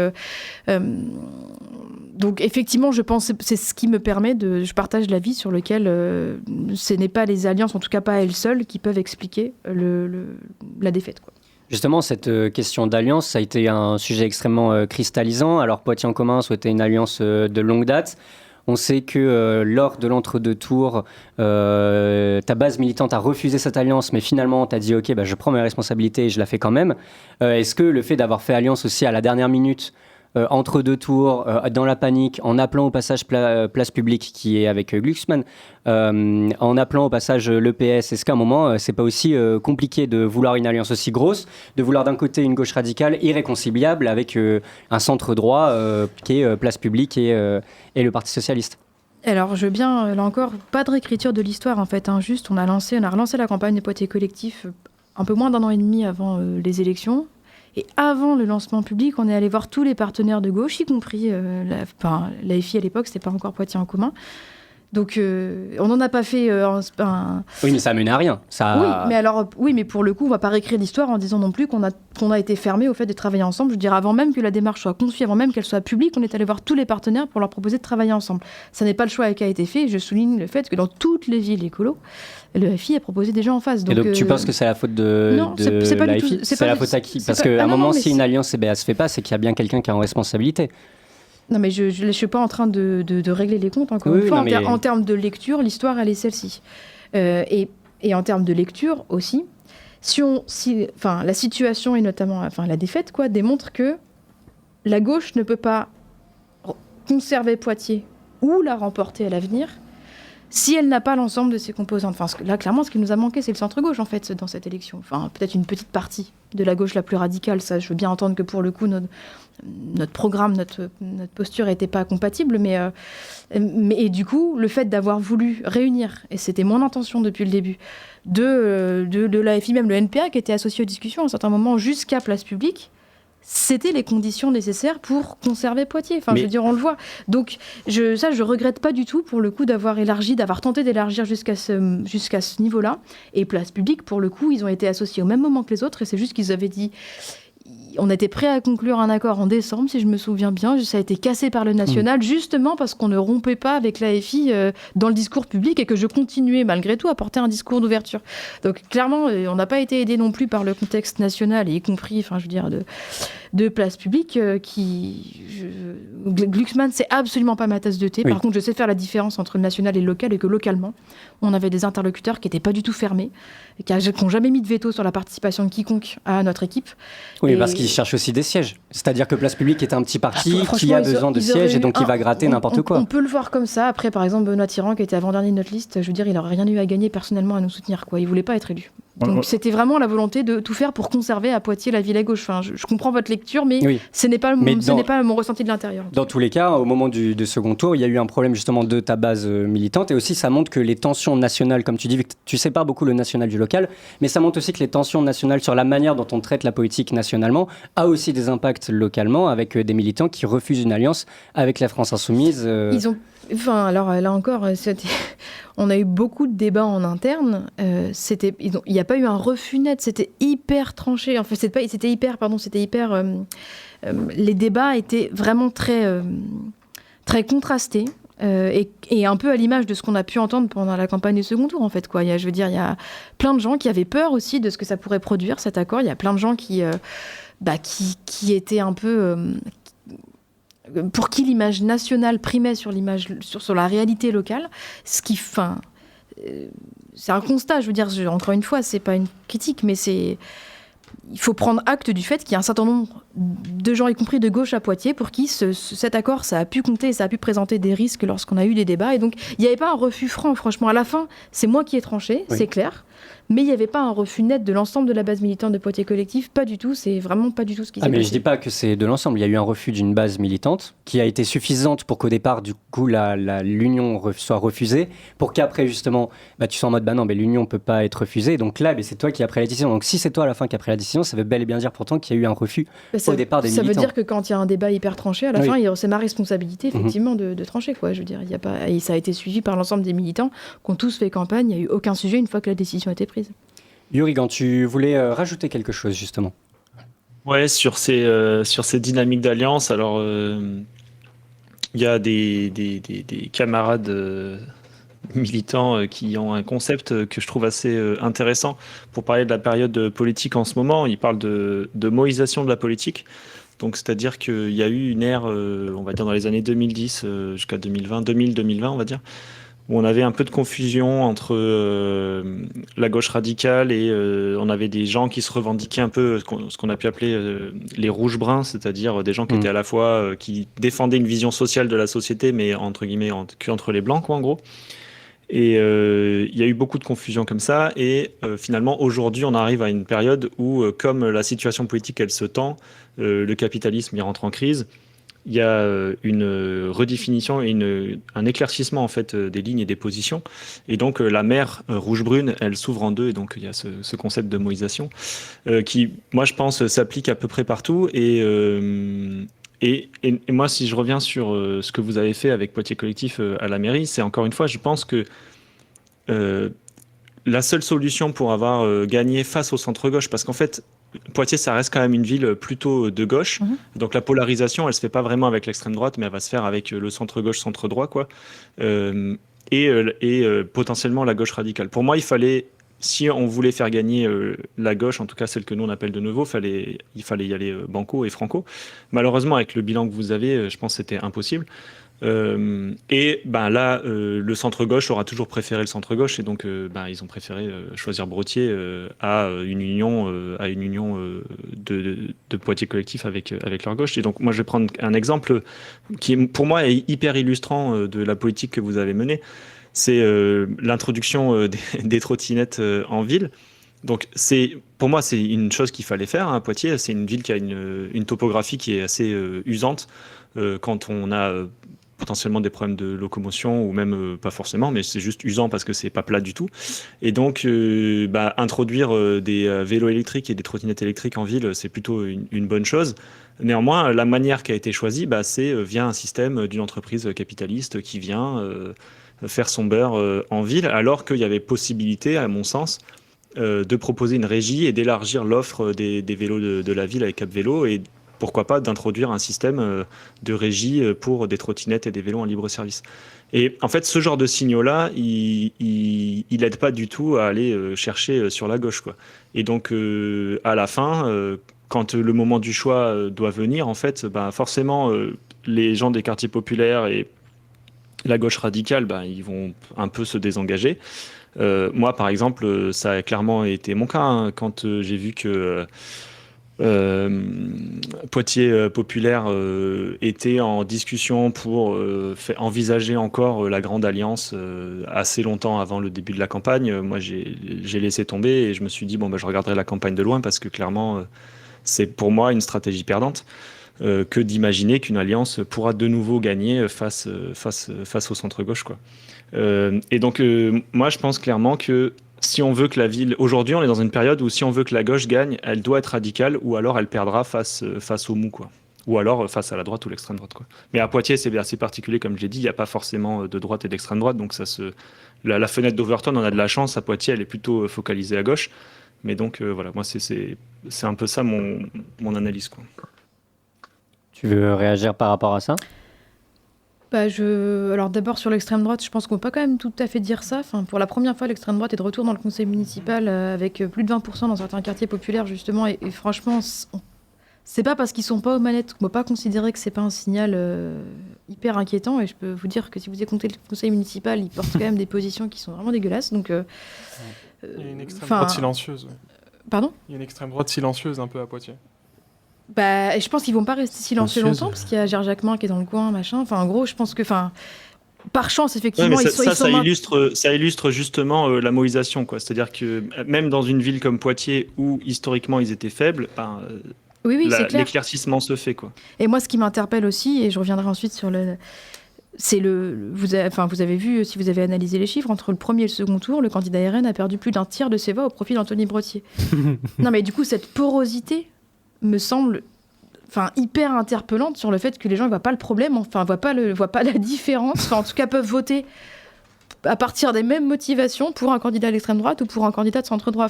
effectivement, je pense que c'est ce qui me permet je partage l'avis sur lequel ce n'est pas les alliances, en tout cas pas elles seules, qui peuvent expliquer la défaite, quoi. Justement, cette question d'alliance, ça a été un sujet extrêmement cristallisant. Alors Poitiers en commun souhaitait une alliance de longue date. On sait que lors de l'entre-deux tours, ta base militante a refusé cette alliance, mais finalement, tu as dit « Ok, je prends mes responsabilités et je la fais quand même ». Est-ce que le fait d'avoir fait alliance aussi à la dernière minute, entre deux tours, dans la panique, en appelant au passage Place Publique, qui est avec Glucksmann, en appelant au passage le PS, est-ce qu'à un moment, c'est pas aussi compliqué de vouloir une alliance aussi grosse, de vouloir d'un côté une gauche radicale irréconciliable avec un centre droit qui est Place Publique et le Parti Socialiste? Alors, je veux bien, là encore, pas de réécriture de l'histoire, en fait. Juste, on a relancé la campagne de Poitiers Collectif un peu moins d'1 an et demi avant les élections. Et avant le lancement public, on est allé voir tous les partenaires de gauche, y compris la FI à l'époque, c'était pas encore Poitiers en commun, Donc, on n'en a pas fait Oui, mais ça a mené à rien. Oui, mais pour le coup, on va pas réécrire l'histoire en disant non plus qu'on a été fermé au fait de travailler ensemble. Je veux dire, avant même que la démarche soit confiée, avant même qu'elle soit publique, on est allé voir tous les partenaires pour leur proposer de travailler ensemble. Ça n'est pas le choix qui a été fait. Je souligne le fait que dans toutes les villes écolo, le FI a proposé des gens en face. Donc, et donc tu penses que c'est la faute de c'est pas la du tout. FI? C'est la faute à qui? Parce qu'à un moment, si une alliance CBA se fait pas, c'est qu'il y a bien quelqu'un qui a en responsabilité. Non, mais je ne suis pas en train de régler les comptes, encore une fois. En termes de lecture, l'histoire, elle est celle-ci. Et en termes de lecture aussi, la situation, et notamment la défaite, démontre que la gauche ne peut pas conserver Poitiers ou la remporter à l'avenir si elle n'a pas l'ensemble de ses composantes. Là, clairement, ce qui nous a manqué, c'est le centre-gauche, en fait, dans cette élection. Peut-être une petite partie de la gauche la plus radicale. Ça, je veux bien entendre que pour le coup, notre programme, notre posture n'était pas compatible, mais du coup, le fait d'avoir voulu réunir, et c'était mon intention depuis le début, de l'AFI, même le NPA, qui était associé aux discussions à un certain moment jusqu'à Place Publique, c'était les conditions nécessaires pour conserver Poitiers. Je veux dire, on le voit. Donc, je regrette pas du tout, pour le coup, d'avoir tenté d'élargir jusqu'à ce niveau-là. Et Place Publique, pour le coup, ils ont été associés au même moment que les autres, et c'est juste qu'ils avaient dit... On était prêt à conclure un accord en décembre, si je me souviens bien. Ça a été cassé par le national, justement parce qu'on ne rompait pas avec l'AFI dans le discours public et que je continuais malgré tout à porter un discours d'ouverture. Donc clairement, on n'a pas été aidé non plus par le contexte national, et y compris, de Place Publique. Glucksmann, c'est absolument pas ma tasse de thé. Oui. Par contre, je sais faire la différence entre le national et le local, et que localement, on avait des interlocuteurs qui n'étaient pas du tout fermés, qui n'ont jamais mis de veto sur la participation de quiconque à notre équipe. Oui, parce qu'ils cherchent aussi des sièges. C'est-à-dire que Place Publique est un petit parti qui a besoin de sièges, et donc il va gratter n'importe quoi. On peut le voir comme ça. Après, par exemple, Benoît Tirant, qui était avant-dernier de notre liste, je veux dire, il n'aurait rien eu à gagner personnellement à nous soutenir. Il ne voulait pas être élu. Donc c'était vraiment la volonté de tout faire pour conserver à Poitiers la ville à gauche. Je comprends votre lecture, mais ce n'est pas mon ressenti de l'intérieur. Dans tous les cas, au moment du second tour, il y a eu un problème justement de ta base militante, et aussi ça montre que les tensions nationales, comme tu dis, tu sépares beaucoup le national du local, mais ça montre aussi que les tensions nationales sur la manière dont on traite la politique nationalement a aussi des impacts localement, avec des militants qui refusent une alliance avec la France Insoumise. Alors là encore, on a eu beaucoup de débats en interne. Il n'y a pas eu un refus net. C'était hyper tranché. En fait, c'était hyper. Les débats étaient vraiment très, très contrastés. Et un peu à l'image de ce qu'on a pu entendre pendant la campagne du second tour, en fait. Il y a plein de gens qui avaient peur aussi de ce que ça pourrait produire, cet accord. Il y a plein de gens qui étaient un peu... pour qui l'image nationale primait sur la réalité locale, c'est un constat, je veux dire, encore une fois, c'est pas une critique, mais il faut prendre acte du fait qu'il y a un certain nombre de gens, y compris de gauche à Poitiers, pour qui cet accord, ça a pu compter, ça a pu présenter des risques lorsqu'on a eu des débats, et donc il n'y avait pas un refus franc, franchement. À la fin, c'est moi qui ai tranché, c'est clair, mais il n'y avait pas un refus net de l'ensemble de la base militante de Poitiers Collectif, pas du tout, c'est vraiment pas du tout ce qui s'est passé. Mais je dis pas que c'est de l'ensemble, il y a eu un refus d'une base militante qui a été suffisante pour qu'au départ, du coup, l'union soit refusée, pour qu'après, justement, tu sois en mode, l'union ne peut pas être refusée, donc là, c'est toi qui as pris la décision. Donc si c'est toi à la fin qui a pris la décision, ça veut bel et bien dire pourtant qu'il y a eu un refus au départ des militants. Ça veut dire que quand il y a un débat hyper tranché, à la fin, c'est ma responsabilité, effectivement, de trancher, Je veux dire, et ça a été suivi par l'ensemble des militants qui ont tous fait campagne, il n'y a eu aucun sujet une fois que la décision a été prise. Yurigan, tu voulais rajouter quelque chose, justement. Ouais, sur ces dynamiques d'alliance, alors il y a des camarades militants qui ont un concept que je trouve assez intéressant pour parler de la période politique en ce moment. Ils parlent de moïsation de la politique. Donc, c'est-à-dire qu'il y a eu une ère, on va dire dans les années 2010 jusqu'à 2020, on va dire, où on avait un peu de confusion entre la gauche radicale et on avait des gens qui se revendiquaient un peu ce qu'on a pu appeler les rouges-bruns, c'est-à-dire des gens qui étaient à la fois qui défendaient une vision sociale de la société, mais entre guillemets entre les blancs, en gros. Et il y a eu beaucoup de confusion comme ça, et finalement aujourd'hui on arrive à une période où comme la situation politique elle se tend, le capitalisme il rentre en crise. Il y a une redéfinition et un éclaircissement en fait des lignes et des positions, et donc la mer rouge-brune elle s'ouvre en deux, et donc il y a ce concept de moïsation qui, moi je pense, s'applique à peu près partout, et Et moi, si je reviens sur ce que vous avez fait avec Poitiers Collectif à la mairie, c'est encore une fois, je pense que la seule solution pour avoir gagné face au centre-gauche, parce qu'en fait, Poitiers, ça reste quand même une ville plutôt de gauche. Donc la polarisation, elle se fait pas vraiment avec l'extrême droite, mais elle va se faire avec le centre-gauche, centre-droit, quoi. Et potentiellement la gauche radicale. Pour moi, il fallait, si on voulait faire gagner la gauche, en tout cas celle que nous on appelle de nouveau, il fallait y aller banco et franco. Malheureusement, avec le bilan que vous avez, je pense que c'était impossible. Et ben là, le centre-gauche aura toujours préféré le centre-gauche, et donc ils ont préféré choisir Brottier à une union de Poitiers Collectif avec leur gauche. Et donc moi, je vais prendre un exemple qui, pour moi, est hyper illustrant de la politique que vous avez menée. C'est l'introduction des trottinettes en ville. Donc pour moi, c'est une chose qu'il fallait faire, hein. Poitiers, c'est une ville qui a une topographie qui est assez usante quand on a potentiellement des problèmes de locomotion, ou même pas forcément, mais c'est juste usant parce que c'est pas plat du tout. Et donc introduire des vélos électriques et des trottinettes électriques en ville, c'est plutôt une bonne chose. Néanmoins, la manière qui a été choisie, c'est via un système d'une entreprise capitaliste qui vient faire son beurre en ville, alors qu'il y avait possibilité, à mon sens, de proposer une régie et d'élargir l'offre des vélos de la ville avec Cap Vélo, et pourquoi pas d'introduire un système de régie pour des trottinettes et des vélos en libre service. Et en fait, ce genre de signaux-là, il aide pas du tout à aller chercher sur la gauche, quoi. Et donc, à la fin, quand le moment du choix doit venir, en fait, forcément, les gens des quartiers populaires et la gauche radicale, ils vont un peu se désengager. Moi, par exemple, ça a clairement été mon cas, hein, quand j'ai vu que Poitiers populaire était en discussion pour envisager encore la grande alliance assez longtemps avant le début de la campagne. Moi, j'ai laissé tomber et je me suis dit je regarderai la campagne de loin, parce que clairement, c'est pour moi une stratégie perdante que d'imaginer qu'une alliance pourra de nouveau gagner face au centre-gauche, quoi. Et donc, moi, je pense clairement que si on veut que la ville... Aujourd'hui, on est dans une période où si on veut que la gauche gagne, elle doit être radicale, ou alors elle perdra face au mou, quoi. Ou alors face à la droite ou l'extrême droite, quoi. Mais à Poitiers, c'est assez particulier, comme je l'ai dit, il n'y a pas forcément de droite et d'extrême droite, donc la fenêtre d'Overton, on a de la chance. À Poitiers, elle est plutôt focalisée à gauche. Mais donc, voilà, moi, c'est un peu ça mon analyse, quoi. Tu veux réagir par rapport à ça ? Alors d'abord sur l'extrême droite, je pense qu'on peut pas quand même tout à fait dire ça. Enfin, pour la première fois, l'extrême droite est de retour dans le conseil municipal avec plus de 20% dans certains quartiers populaires, justement. Et franchement, c'est pas parce qu'ils sont pas aux manettes qu'on peut pas considérer que c'est pas un signal hyper inquiétant. Et je peux vous dire que si vous écoutez le conseil municipal, ils portent quand même des positions qui sont vraiment dégueulasses. Donc, il y a une extrême droite silencieuse. Pardon ? Il y a une extrême droite silencieuse un peu à Poitiers. Et je pense qu'ils vont pas rester silencieux longtemps, parce qu'il y a Gérard Jacquemin qui est dans le coin, machin. Enfin, en gros, je pense que, par chance, effectivement, ça illustre justement la moïsation, quoi. C'est-à-dire que même dans une ville comme Poitiers, où historiquement ils étaient faibles, oui, c'est clair. L'éclaircissement se fait, quoi. Et moi, ce qui m'interpelle aussi, et je reviendrai ensuite sur vous avez vu, si vous avez analysé les chiffres, entre le premier et le second tour, le candidat RN a perdu plus d'un tiers de ses voix au profit d'Anthony Brottier. Non, mais du coup, cette porosité me semble hyper interpellante sur le fait que les gens ne voient pas le problème, voient pas la différence, en tout cas peuvent voter à partir des mêmes motivations pour un candidat d'extrême droite ou pour un candidat de centre droit.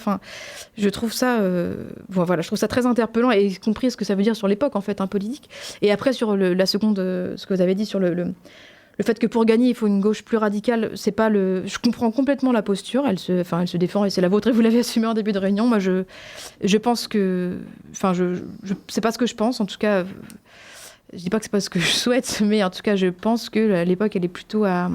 Je trouve ça, je trouve ça très interpellant, et y compris ce que ça veut dire sur l'époque, en fait, politique. Et après, sur la seconde, ce que vous avez dit sur le fait que pour gagner, il faut une gauche plus radicale, c'est pas je comprends complètement la posture, elle se défend, et c'est la vôtre, et vous l'avez assumé en début de réunion. Moi, je pense que... c'est pas ce que je pense, en tout cas... Je dis pas que c'est pas ce que je souhaite, mais en tout cas, je pense que l'époque, elle est plutôt à...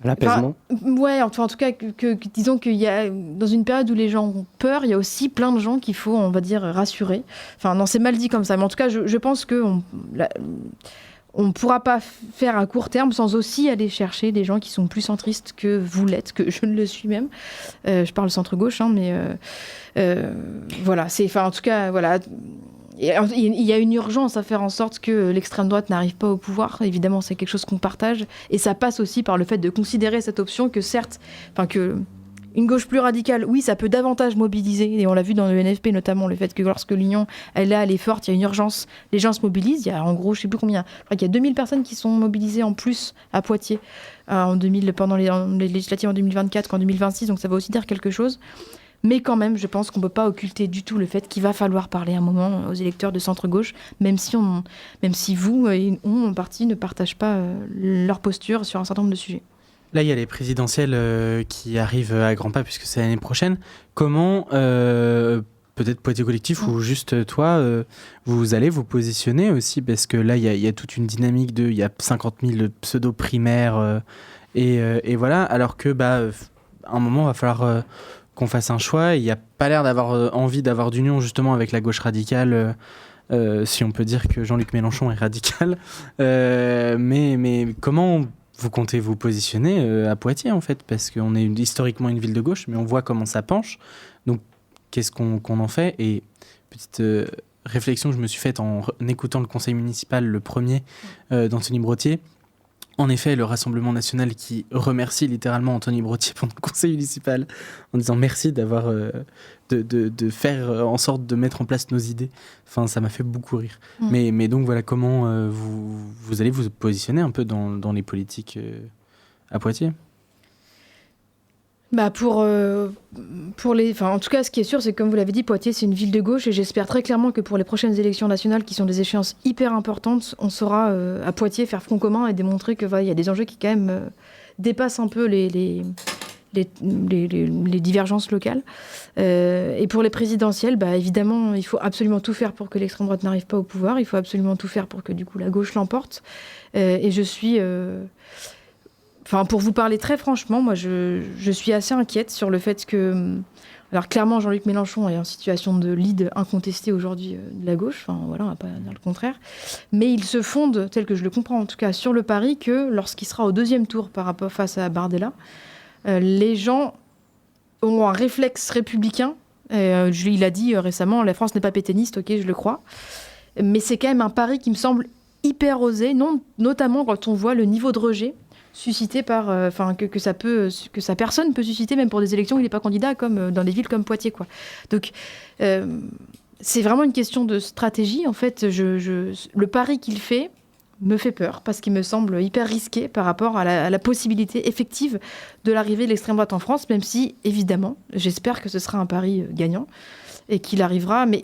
L'apaisement. Ouais, en tout cas, disons qu'il y a, dans une période où les gens ont peur, il y a aussi plein de gens qu'il faut, on va dire, rassurer. Non, c'est mal dit comme ça, mais en tout cas, je pense qu'on ne pourra pas faire à court terme sans aussi aller chercher des gens qui sont plus centristes que vous l'êtes, que je ne le suis même. Je parle centre-gauche, mais voilà. En tout cas, voilà. Il y a une urgence à faire en sorte que l'extrême droite n'arrive pas au pouvoir. Évidemment, c'est quelque chose qu'on partage. Et ça passe aussi par le fait de considérer cette option que, certes, une gauche plus radicale, oui, ça peut davantage mobiliser, et on l'a vu dans le NFP notamment, le fait que lorsque l'union elle est forte, il y a une urgence, les gens se mobilisent. Il y a en gros, je ne sais plus combien, je crois qu'il y a 2000 personnes qui sont mobilisées en plus à Poitiers pendant les législatives en 2024 qu'en 2026, donc ça va aussi dire quelque chose. Mais quand même, je pense qu'on ne peut pas occulter du tout le fait qu'il va falloir parler un moment aux électeurs de centre-gauche, même si vous et on, en partie, ne partagent pas leur posture sur un certain nombre de sujets. Là, il y a les présidentielles qui arrivent à grands pas, puisque c'est l'année prochaine. Comment, peut-être Poitiers Collectif ou juste toi, vous allez vous positionner aussi? Parce que là, il y a toute une dynamique il y a 50 000 pseudo-primaires, et voilà, alors que, à un moment, il va falloir qu'on fasse un choix. Il n'y a pas l'air d'avoir envie d'avoir d'union, justement, avec la gauche radicale, si on peut dire que Jean-Luc Mélenchon est radical. Mais comment vous comptez vous positionner à Poitiers, en fait? Parce qu'on est historiquement une ville de gauche, mais on voit comment ça penche. Donc, qu'est-ce qu'on en fait? Et petite réflexion que je me suis faite en écoutant le conseil municipal, le premier, d'Anthony Brottier. En effet, le Rassemblement national qui remercie littéralement Anthony Brottier pendant le conseil municipal en disant merci d'avoir de faire en sorte de mettre en place nos idées. Enfin, ça m'a fait beaucoup rire. Mais donc voilà, comment vous allez vous positionner un peu dans les politiques à Poitiers? En tout cas, ce qui est sûr, c'est que comme vous l'avez dit, Poitiers, c'est une ville de gauche, et j'espère très clairement que pour les prochaines élections nationales, qui sont des échéances hyper importantes, on saura à Poitiers faire front commun et démontrer que y a des enjeux qui quand même dépassent un peu les divergences locales. Et pour les présidentielles, évidemment, il faut absolument tout faire pour que l'extrême droite n'arrive pas au pouvoir. Il faut absolument tout faire pour que du coup la gauche l'emporte. Et je suis pour vous parler très franchement, moi, je suis assez inquiète sur le fait que... Alors, clairement, Jean-Luc Mélenchon est en situation de lead incontesté aujourd'hui de la gauche. Enfin, voilà, on va pas dire le contraire. Mais il se fonde, tel que je le comprends en tout cas, sur le pari que lorsqu'il sera au deuxième tour face à Bardella, les gens auront un réflexe républicain. Il a dit récemment, la France n'est pas pétainiste, ok, je le crois. Mais c'est quand même un pari qui me semble hyper osé, notamment quand on voit le niveau de rejet suscité par, que sa personne peut susciter même pour des élections où il n'est pas candidat, comme dans des villes comme Poitiers, quoi. Donc c'est vraiment une question de stratégie. En fait, le pari qu'il fait me fait peur parce qu'il me semble hyper risqué par rapport à la possibilité effective de l'arrivée de l'extrême droite en France, même si évidemment j'espère que ce sera un pari gagnant et qu'il arrivera, mais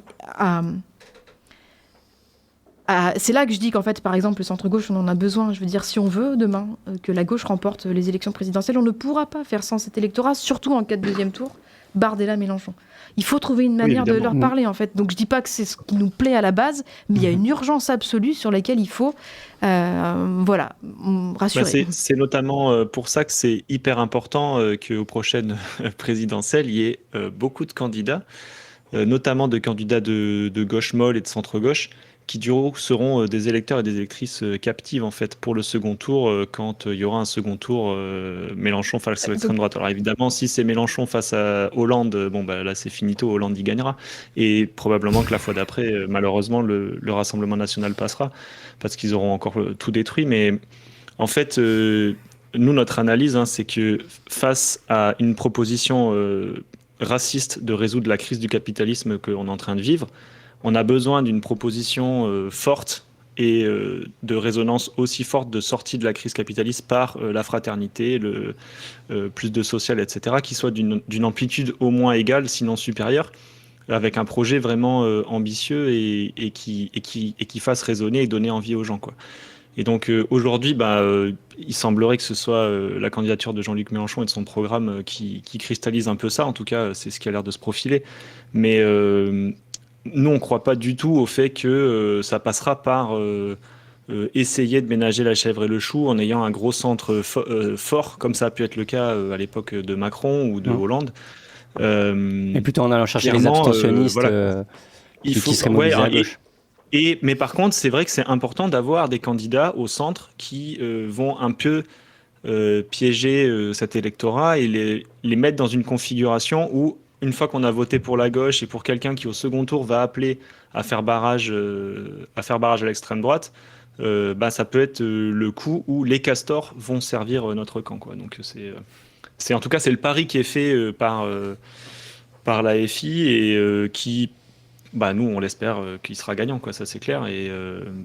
c'est là que je dis qu'en fait, par exemple, le centre-gauche, on en a besoin. Je veux dire, si on veut demain que la gauche remporte les élections présidentielles, on ne pourra pas faire sans cet électorat, surtout en cas de deuxième tour, Bardella-Mélenchon. Il faut trouver une manière de leur parler, en fait. Donc je dis pas que c'est ce qui nous plaît à la base, mais il y a une urgence absolue sur laquelle il faut rassurer. C'est notamment pour ça que c'est hyper important qu'aux prochaines présidentielles, il y ait beaucoup de candidats, notamment de candidats de gauche molle et de centre-gauche, qui du coup seront des électeurs et des électrices captives en fait pour le second tour quand il y aura un second tour Mélenchon face à l'extrême droite. Alors évidemment, si c'est Mélenchon face à Hollande, là c'est finito, Hollande y gagnera, et probablement que la fois d'après, malheureusement, le Rassemblement national passera parce qu'ils auront encore tout détruit. Mais en fait, nous, notre analyse, c'est que face à une proposition raciste de résoudre la crise du capitalisme qu'on est en train de vivre, on a besoin d'une proposition forte et de résonance aussi forte de sortie de la crise capitaliste par la fraternité, plus de social, etc., qui soit d'une amplitude au moins égale, sinon supérieure, avec un projet vraiment ambitieux et qui fasse résonner et donner envie aux gens, quoi. Et donc aujourd'hui, il semblerait que ce soit la candidature de Jean-Luc Mélenchon et de son programme qui cristallise un peu ça. En tout cas, c'est ce qui a l'air de se profiler. Mais nous, on ne croit pas du tout au fait que ça passera par essayer de ménager la chèvre et le chou en ayant un gros centre fort, comme ça a pu être le cas à l'époque de Macron ou de Hollande. Et plutôt en allant chercher les abstentionnistes qui seraient mobilisés à gauche. Mais par contre, c'est vrai que c'est important d'avoir des candidats au centre qui vont un peu piéger cet électorat et les mettre dans une configuration où, une fois qu'on a voté pour la gauche et pour quelqu'un qui au second tour va appeler à faire barrage à l'extrême droite, ça peut être le coup où les castors vont servir notre camp, quoi. Donc En tout cas, c'est le pari qui est fait par l'AFI et qui, nous, on l'espère qu'il sera gagnant, quoi, ça c'est clair.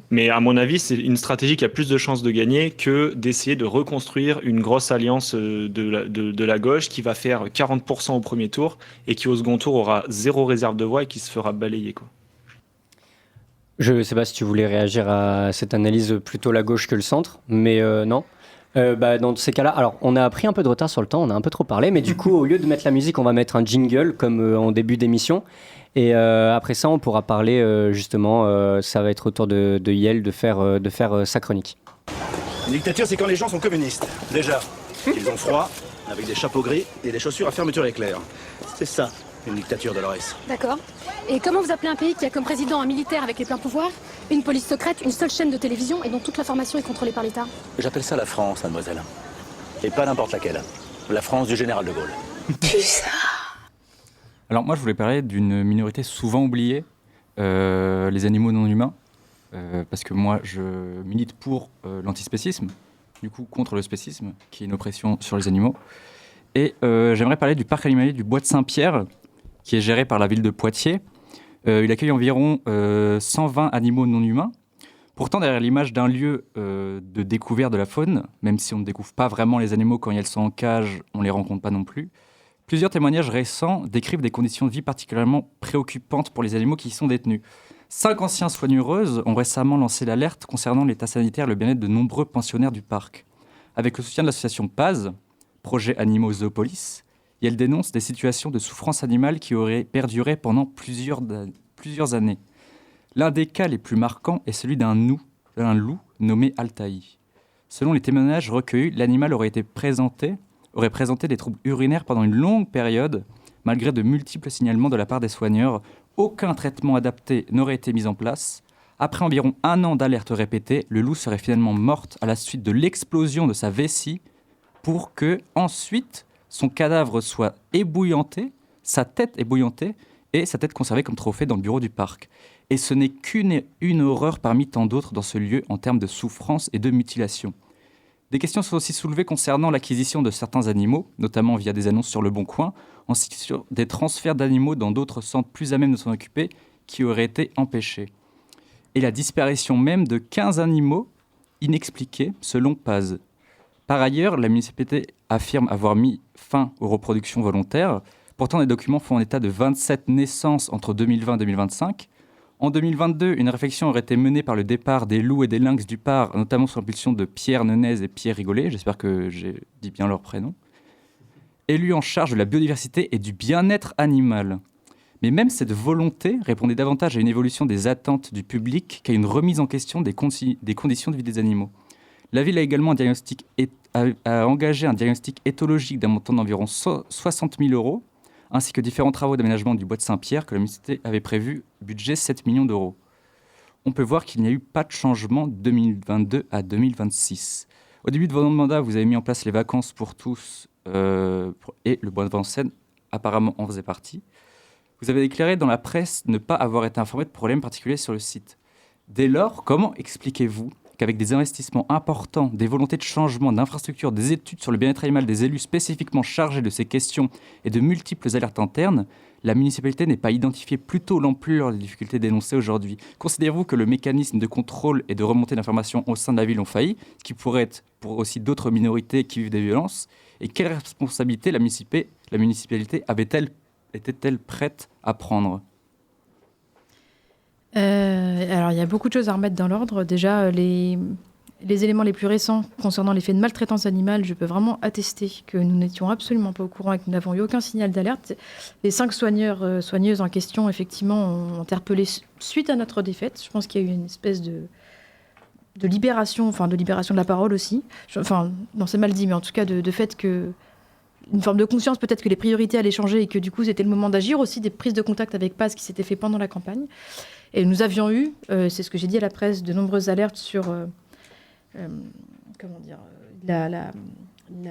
Mais à mon avis, c'est une stratégie qui a plus de chances de gagner que d'essayer de reconstruire une grosse alliance de la gauche qui va faire 40% au premier tour et qui au second tour aura 0 réserve de voix et qui se fera balayer, quoi. Je ne sais pas si tu voulais réagir à cette analyse plutôt la gauche que le centre, mais non. Dans ces cas-là, alors on a pris un peu de retard sur le temps, on a un peu trop parlé, mais du coup, au lieu de mettre la musique, on va mettre un jingle comme en début d'émission. Et après ça, on pourra parler justement, ça va être au tour de Yael de faire sa chronique. Une dictature, c'est quand les gens sont communistes. Déjà, ils ont froid, avec des chapeaux gris et des chaussures à fermeture éclair. C'est ça, une dictature, Dolores. D'accord. Et comment vous appelez un pays qui a comme président un militaire avec les pleins pouvoirs, une police secrète, une seule chaîne de télévision et dont toute l'information est contrôlée par l'État? J'appelle ça la France, mademoiselle. Et pas n'importe laquelle. La France du général de Gaulle. Alors moi, je voulais parler d'une minorité souvent oubliée, les animaux non humains, parce que moi, je milite pour l'antispécisme, du coup contre le spécisme, qui est une oppression sur les animaux. Et j'aimerais parler du parc animalier du Bois de Saint-Pierre, qui est géré par la ville de Poitiers. Il accueille environ 120 animaux non humains. Pourtant, derrière l'image d'un lieu de découverte de la faune, même si on ne découvre pas vraiment les animaux quand ils sont en cage, on ne les rencontre pas non plus, plusieurs témoignages récents décrivent des conditions de vie particulièrement préoccupantes pour les animaux qui y sont détenus. 5 anciens soigneuses ont récemment lancé l'alerte concernant l'état sanitaire et le bien-être de nombreux pensionnaires du parc. Avec le soutien de l'association PAZ, Projet Animaux Zoopolis, et elle dénonce des situations de souffrance animale qui auraient perduré pendant plusieurs années. L'un des cas les plus marquants est celui d'un loup nommé Altaï. Selon les témoignages recueillis, l'animal aurait présenté des troubles urinaires pendant une longue période, malgré de multiples signalements de la part des soigneurs. Aucun traitement adapté n'aurait été mis en place. Après environ 1 an d'alertes répétées, le loup serait finalement mort à la suite de l'explosion de sa vessie pour que, ensuite, son cadavre soit ébouillanté, sa tête ébouillantée et sa tête conservée comme trophée dans le bureau du parc. Et ce n'est qu'une horreur parmi tant d'autres dans ce lieu en termes de souffrance et de mutilation. Des questions sont aussi soulevées concernant l'acquisition de certains animaux, notamment via des annonces sur Le Bon Coin, ainsi que sur des transferts d'animaux dans d'autres centres plus à même de s'en occuper qui auraient été empêchés. Et la disparition même de 15 animaux inexpliqués selon Paz. Par ailleurs, la municipalité affirme avoir mis fin aux reproductions volontaires. Pourtant, les documents font en état de 27 naissances entre 2020 et 2025. En 2022, une réflexion aurait été menée par le départ des loups et des lynx du parc, notamment sous l'impulsion de Pierre Nenez et Pierre Rigolet, j'espère que j'ai dit bien leur prénom, élus en charge de la biodiversité et du bien-être animal. Mais même cette volonté répondait davantage à une évolution des attentes du public qu'à une remise en question des conditions de vie des animaux. La ville a également a engagé un diagnostic éthologique d'un montant d'environ 60 000 €, ainsi que différents travaux d'aménagement du Bois de Saint-Pierre que la municipalité avait prévu, budget 7 millions €. On peut voir qu'il n'y a eu pas de changement de 2022 à 2026. Au début de votre mandat, vous avez mis en place les vacances pour tous et le Bois de Vincennes apparemment en faisait partie. Vous avez déclaré dans la presse ne pas avoir été informé de problèmes particuliers sur le site. Dès lors, comment expliquez-vous qu'avec des investissements importants, des volontés de changement, d'infrastructures, des études sur le bien-être animal, des élus spécifiquement chargés de ces questions et de multiples alertes internes, la municipalité n'ait pas identifié plus tôt l'ampleur des difficultés dénoncées aujourd'hui? Considérez-vous que le mécanisme de contrôle et de remontée d'informations au sein de la ville ont failli, ce qui pourrait être pour aussi d'autres minorités qui vivent des violences? Et quelle responsabilité la municipalité était-elle prête à prendre? Alors, il y a beaucoup de choses à remettre dans l'ordre. Déjà, les éléments les plus récents concernant les faits de maltraitance animale, je peux vraiment attester que nous n'étions absolument pas au courant et que nous n'avons eu aucun signal d'alerte. Les 5 soigneuses en question, effectivement, ont interpellé suite à notre défaite. Je pense qu'il y a eu une espèce de libération, de la parole aussi. Non, c'est mal dit, mais en tout cas, de fait que une forme de conscience peut-être que les priorités allaient changer et que du coup, c'était le moment d'agir. Aussi des prises de contact avec Paz qui s'étaient fait pendant la campagne. Et nous avions eu, c'est ce que j'ai dit à la presse, de nombreuses alertes sur la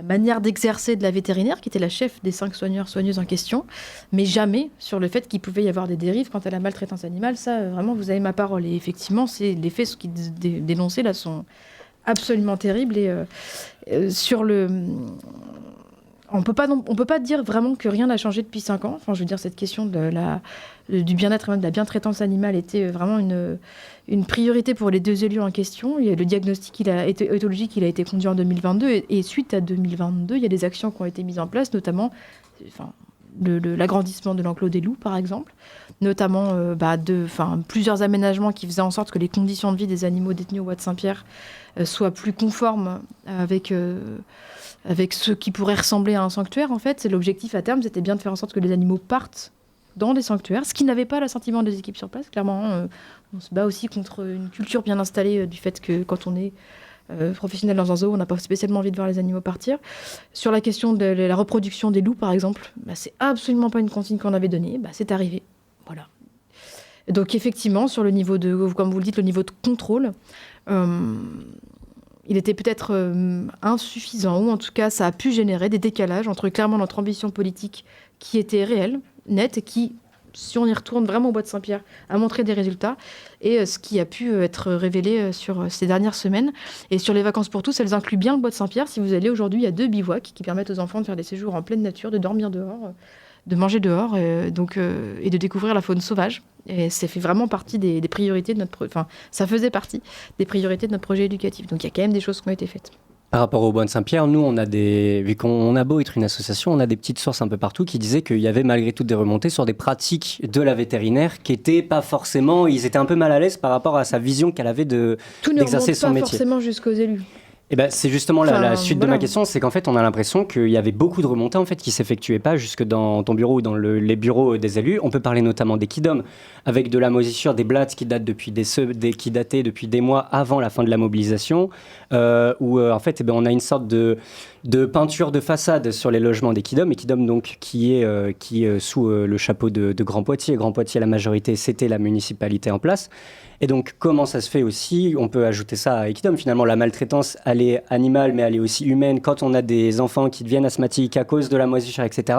manière d'exercer de la vétérinaire, qui était la chef des 5 soigneuses en question, mais jamais sur le fait qu'il pouvait y avoir des dérives quant à la maltraitance animale. Ça, vraiment, vous avez ma parole. Et effectivement, les faits qui dénoncés là sont absolument terribles. Et on peut pas dire vraiment que rien n'a changé depuis 5 ans. Enfin, je veux dire, cette question du bien-être et même de la bientraitance animale était vraiment une priorité pour les 2 élus en question. Le diagnostic éthologique il a été conduit en 2022 et suite à 2022, il y a des actions qui ont été mises en place, notamment l'agrandissement de l'enclos des loups, par exemple, notamment plusieurs aménagements qui faisaient en sorte que les conditions de vie des animaux détenus au Bois de Saint-Pierre soient plus conformes avec ce qui pourrait ressembler à un sanctuaire. En fait, c'est l'objectif à terme, c'était bien de faire en sorte que les animaux partent dans des sanctuaires, ce qui n'avait pas l'assentiment des équipes sur place. Clairement, on se bat aussi contre une culture bien installée du fait que quand on est professionnel dans un zoo, on n'a pas spécialement envie de voir les animaux partir. Sur la question de la reproduction des loups, par exemple, c'est absolument pas une consigne qu'on avait donnée. C'est arrivé. Voilà. Donc effectivement, sur le niveau comme vous le dites, le niveau de contrôle, il était peut-être insuffisant, ou en tout cas, ça a pu générer des décalages entre clairement notre ambition politique qui était réelle, nette, et qui, si on y retourne vraiment au Bois de Saint-Pierre, a montré des résultats, et ce qui a pu être révélé sur ces dernières semaines. Et sur les vacances pour tous, elles incluent bien le Bois de Saint-Pierre. Si vous allez aujourd'hui, il y a 2 bivouacs qui permettent aux enfants de faire des séjours en pleine nature, de dormir dehors, de manger dehors, et de découvrir la faune sauvage. Et ça fait vraiment partie des priorités de ça faisait partie des priorités de notre projet éducatif. Donc il y a quand même des choses qui ont été faites. Par rapport au Bois de Saint-Pierre, nous, vu qu'on a beau être une association, on a des petites sources un peu partout qui disaient qu'il y avait malgré tout des remontées sur des pratiques de la vétérinaire qui étaient pas forcément... Ils étaient un peu mal à l'aise par rapport à sa vision qu'elle avait d'exercer son métier. Tout ne remonte pas forcément jusqu'aux élus. Et c'est justement la suite de ma question, c'est qu'en fait on a l'impression qu'il y avait beaucoup de remontées en fait qui s'effectuaient pas jusque dans ton bureau ou dans les bureaux des élus. On peut parler notamment des Kidom, avec de la moisissure des blattes qui dataient depuis des mois avant la fin de la mobilisation, où en fait on a une sorte de peinture de façade sur les logements des Kidom, et Kidom donc qui est sous le chapeau de Grand Poitiers. Grand Poitiers, la majorité, c'était la municipalité en place. Et donc, comment ça se fait aussi ? On peut ajouter ça à Equidom. Finalement, la maltraitance, elle est animale, mais elle est aussi humaine. Quand on a des enfants qui deviennent asthmatiques à cause de la moisissure, etc.,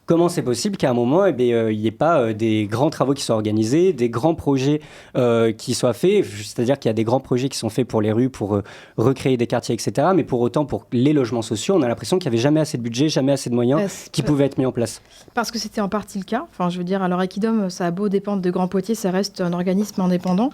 comment c'est possible qu'à un moment, il n'y ait pas des grands travaux qui soient organisés, des grands projets qui soient faits ? C'est-à-dire qu'il y a des grands projets qui sont faits pour les rues, pour recréer des quartiers, etc. Mais pour autant, pour les logements sociaux, on a l'impression qu'il n'y avait jamais assez de budget, jamais assez de moyens qui pouvaient être mis en place. Parce que c'était en partie le cas. Enfin, je veux dire, alors Equidom, ça a beau dépendre de Grand Poitiers, ça reste un organisme indépendant,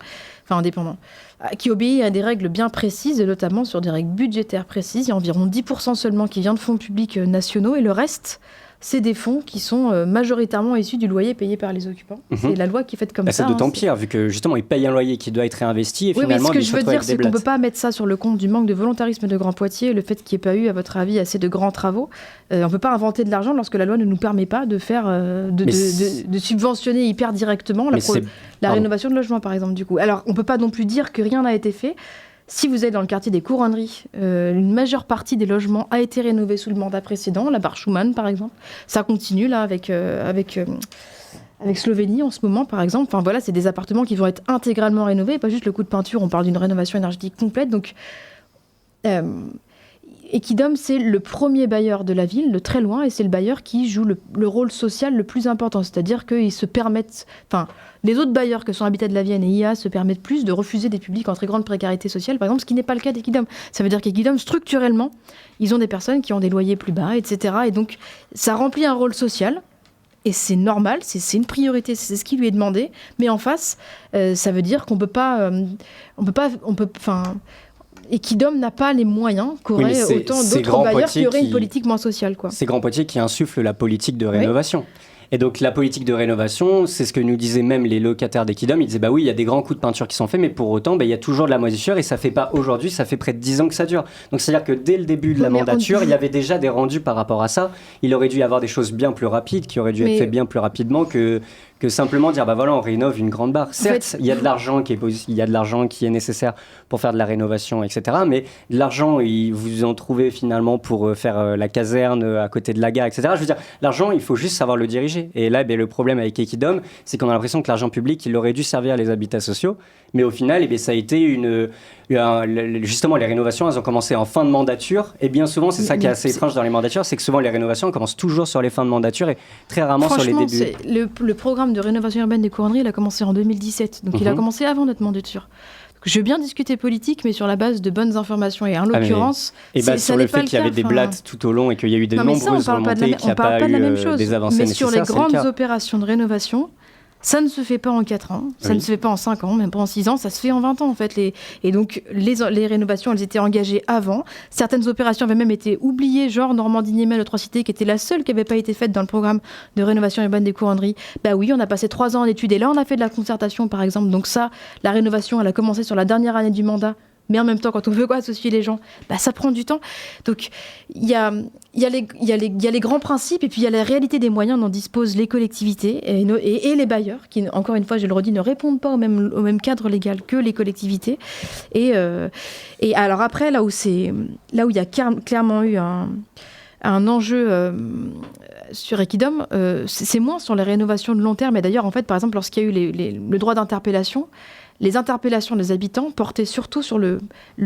qui obéit à des règles bien précises, et notamment sur des règles budgétaires précises. Il y a environ 10% seulement qui vient de fonds publics nationaux, et le reste... c'est des fonds qui sont majoritairement issus du loyer payé par les occupants. C'est la loi qui est faite comme ça. C'est d'autant pire, vu que justement, ils payent un loyer qui doit être réinvesti. Et finalement, mais ce que je veux dire, c'est qu'on ne peut pas mettre ça sur le compte du manque de volontarisme de Grand Poitiers, le fait qu'il n'y ait pas eu, à votre avis, assez de grands travaux. On ne peut pas inventer de l'argent lorsque la loi ne nous permet pas de faire, de subventionner hyper directement la rénovation de logements, par exemple, du coup. Alors, on ne peut pas non plus dire que rien n'a été fait. Si vous êtes dans le quartier des Couronneries, une majeure partie des logements a été rénovée sous le mandat précédent, la barre Schumann par exemple. Ça continue là avec Slovénie en ce moment par exemple. Enfin voilà, c'est des appartements qui vont être intégralement rénovés, pas juste le coup de peinture, on parle d'une rénovation énergétique complète. Donc, Equidom, c'est le premier bailleur de la ville, de très loin, et c'est le bailleur qui joue le rôle social le plus important. C'est-à-dire qu'ils se permettent... les autres bailleurs que sont Habitat de la Vienne et IA se permettent plus de refuser des publics en très grande précarité sociale, par exemple, ce qui n'est pas le cas d'Equidom. Ça veut dire qu'Equidom, structurellement, ils ont des personnes qui ont des loyers plus bas, etc. Et donc, ça remplit un rôle social, et c'est normal, c'est une priorité, c'est ce qui lui est demandé. Mais en face, ça veut dire qu'on peut pas... Equidom n'a pas les moyens qu'auraient autant d'autres bailleurs qui auraient une politique moins sociale. C'est Grand Poitiers qui insuffle la politique de rénovation. Oui. Et donc la politique de rénovation, c'est ce que nous disaient même les locataires d'Equidom. Ils disaient oui, il y a des grands coups de peinture qui sont faits, mais pour autant, il y a toujours de la moisissure, et ça fait pas aujourd'hui, ça fait près de 10 ans que ça dure. Donc c'est-à-dire que dès le début de la mandature, il y avait déjà des rendus par rapport à ça. Il aurait dû y avoir des choses bien plus rapides, qui auraient dû être faites bien plus rapidement que simplement dire on rénove une grande barre. Certes, il y a de l'argent qui est nécessaire pour faire de la rénovation, etc. Mais de l'argent, vous en trouvez finalement pour faire la caserne à côté de la gare, etc. Je veux dire, l'argent, il faut juste savoir le diriger. Et là, le problème avec Equidom, c'est qu'on a l'impression que l'argent public, il aurait dû servir les habitats sociaux. Mais au final, ça a été justement, les rénovations, elles ont commencé en fin de mandature. Et bien souvent, c'est ça qui est assez étrange dans les mandatures, c'est que souvent, les rénovations commencent toujours sur les fins de mandature et très rarement sur les débuts. Le programme de rénovation urbaine des Couronneries, il a commencé en 2017. Donc, il a commencé avant notre mandature. Je veux bien discuter politique, mais sur la base de bonnes informations. Et en l'occurrence, sur le fait qu'il y avait des blattes tout au long et qu'il y a eu de nombreuses remontées et qu'il n'y a pas eu des avancées nécessaires. Mais sur les grandes opérations de rénovation, ça ne se fait pas en 4 ans, ça ne se fait pas en 5 ans, même pas en 6 ans, ça se fait en 20 ans en fait. Et donc les rénovations, elles étaient engagées avant. Certaines opérations avaient même été oubliées, genre Normandie-Niemen, le Trois-Cités, qui était la seule qui n'avait pas été faite dans le programme de rénovation urbaine des couronneries. Bah oui, on a passé 3 ans en études et là on a fait de la concertation par exemple. Donc ça, la rénovation, elle a commencé sur la dernière année du mandat. Mais en même temps, quand on veut associer les gens, ça prend du temps. Donc, il y a les grands principes et puis il y a la réalité des moyens dont disposent les collectivités et les bailleurs, qui, encore une fois, je le redis, ne répondent pas au même cadre légal que les collectivités. Et alors après, là où il y a clairement eu un enjeu sur Equidom, c'est moins sur les rénovations de long terme. Et d'ailleurs, en fait, par exemple, lorsqu'il y a eu le droit d'interpellation, les interpellations des habitants portaient surtout sur le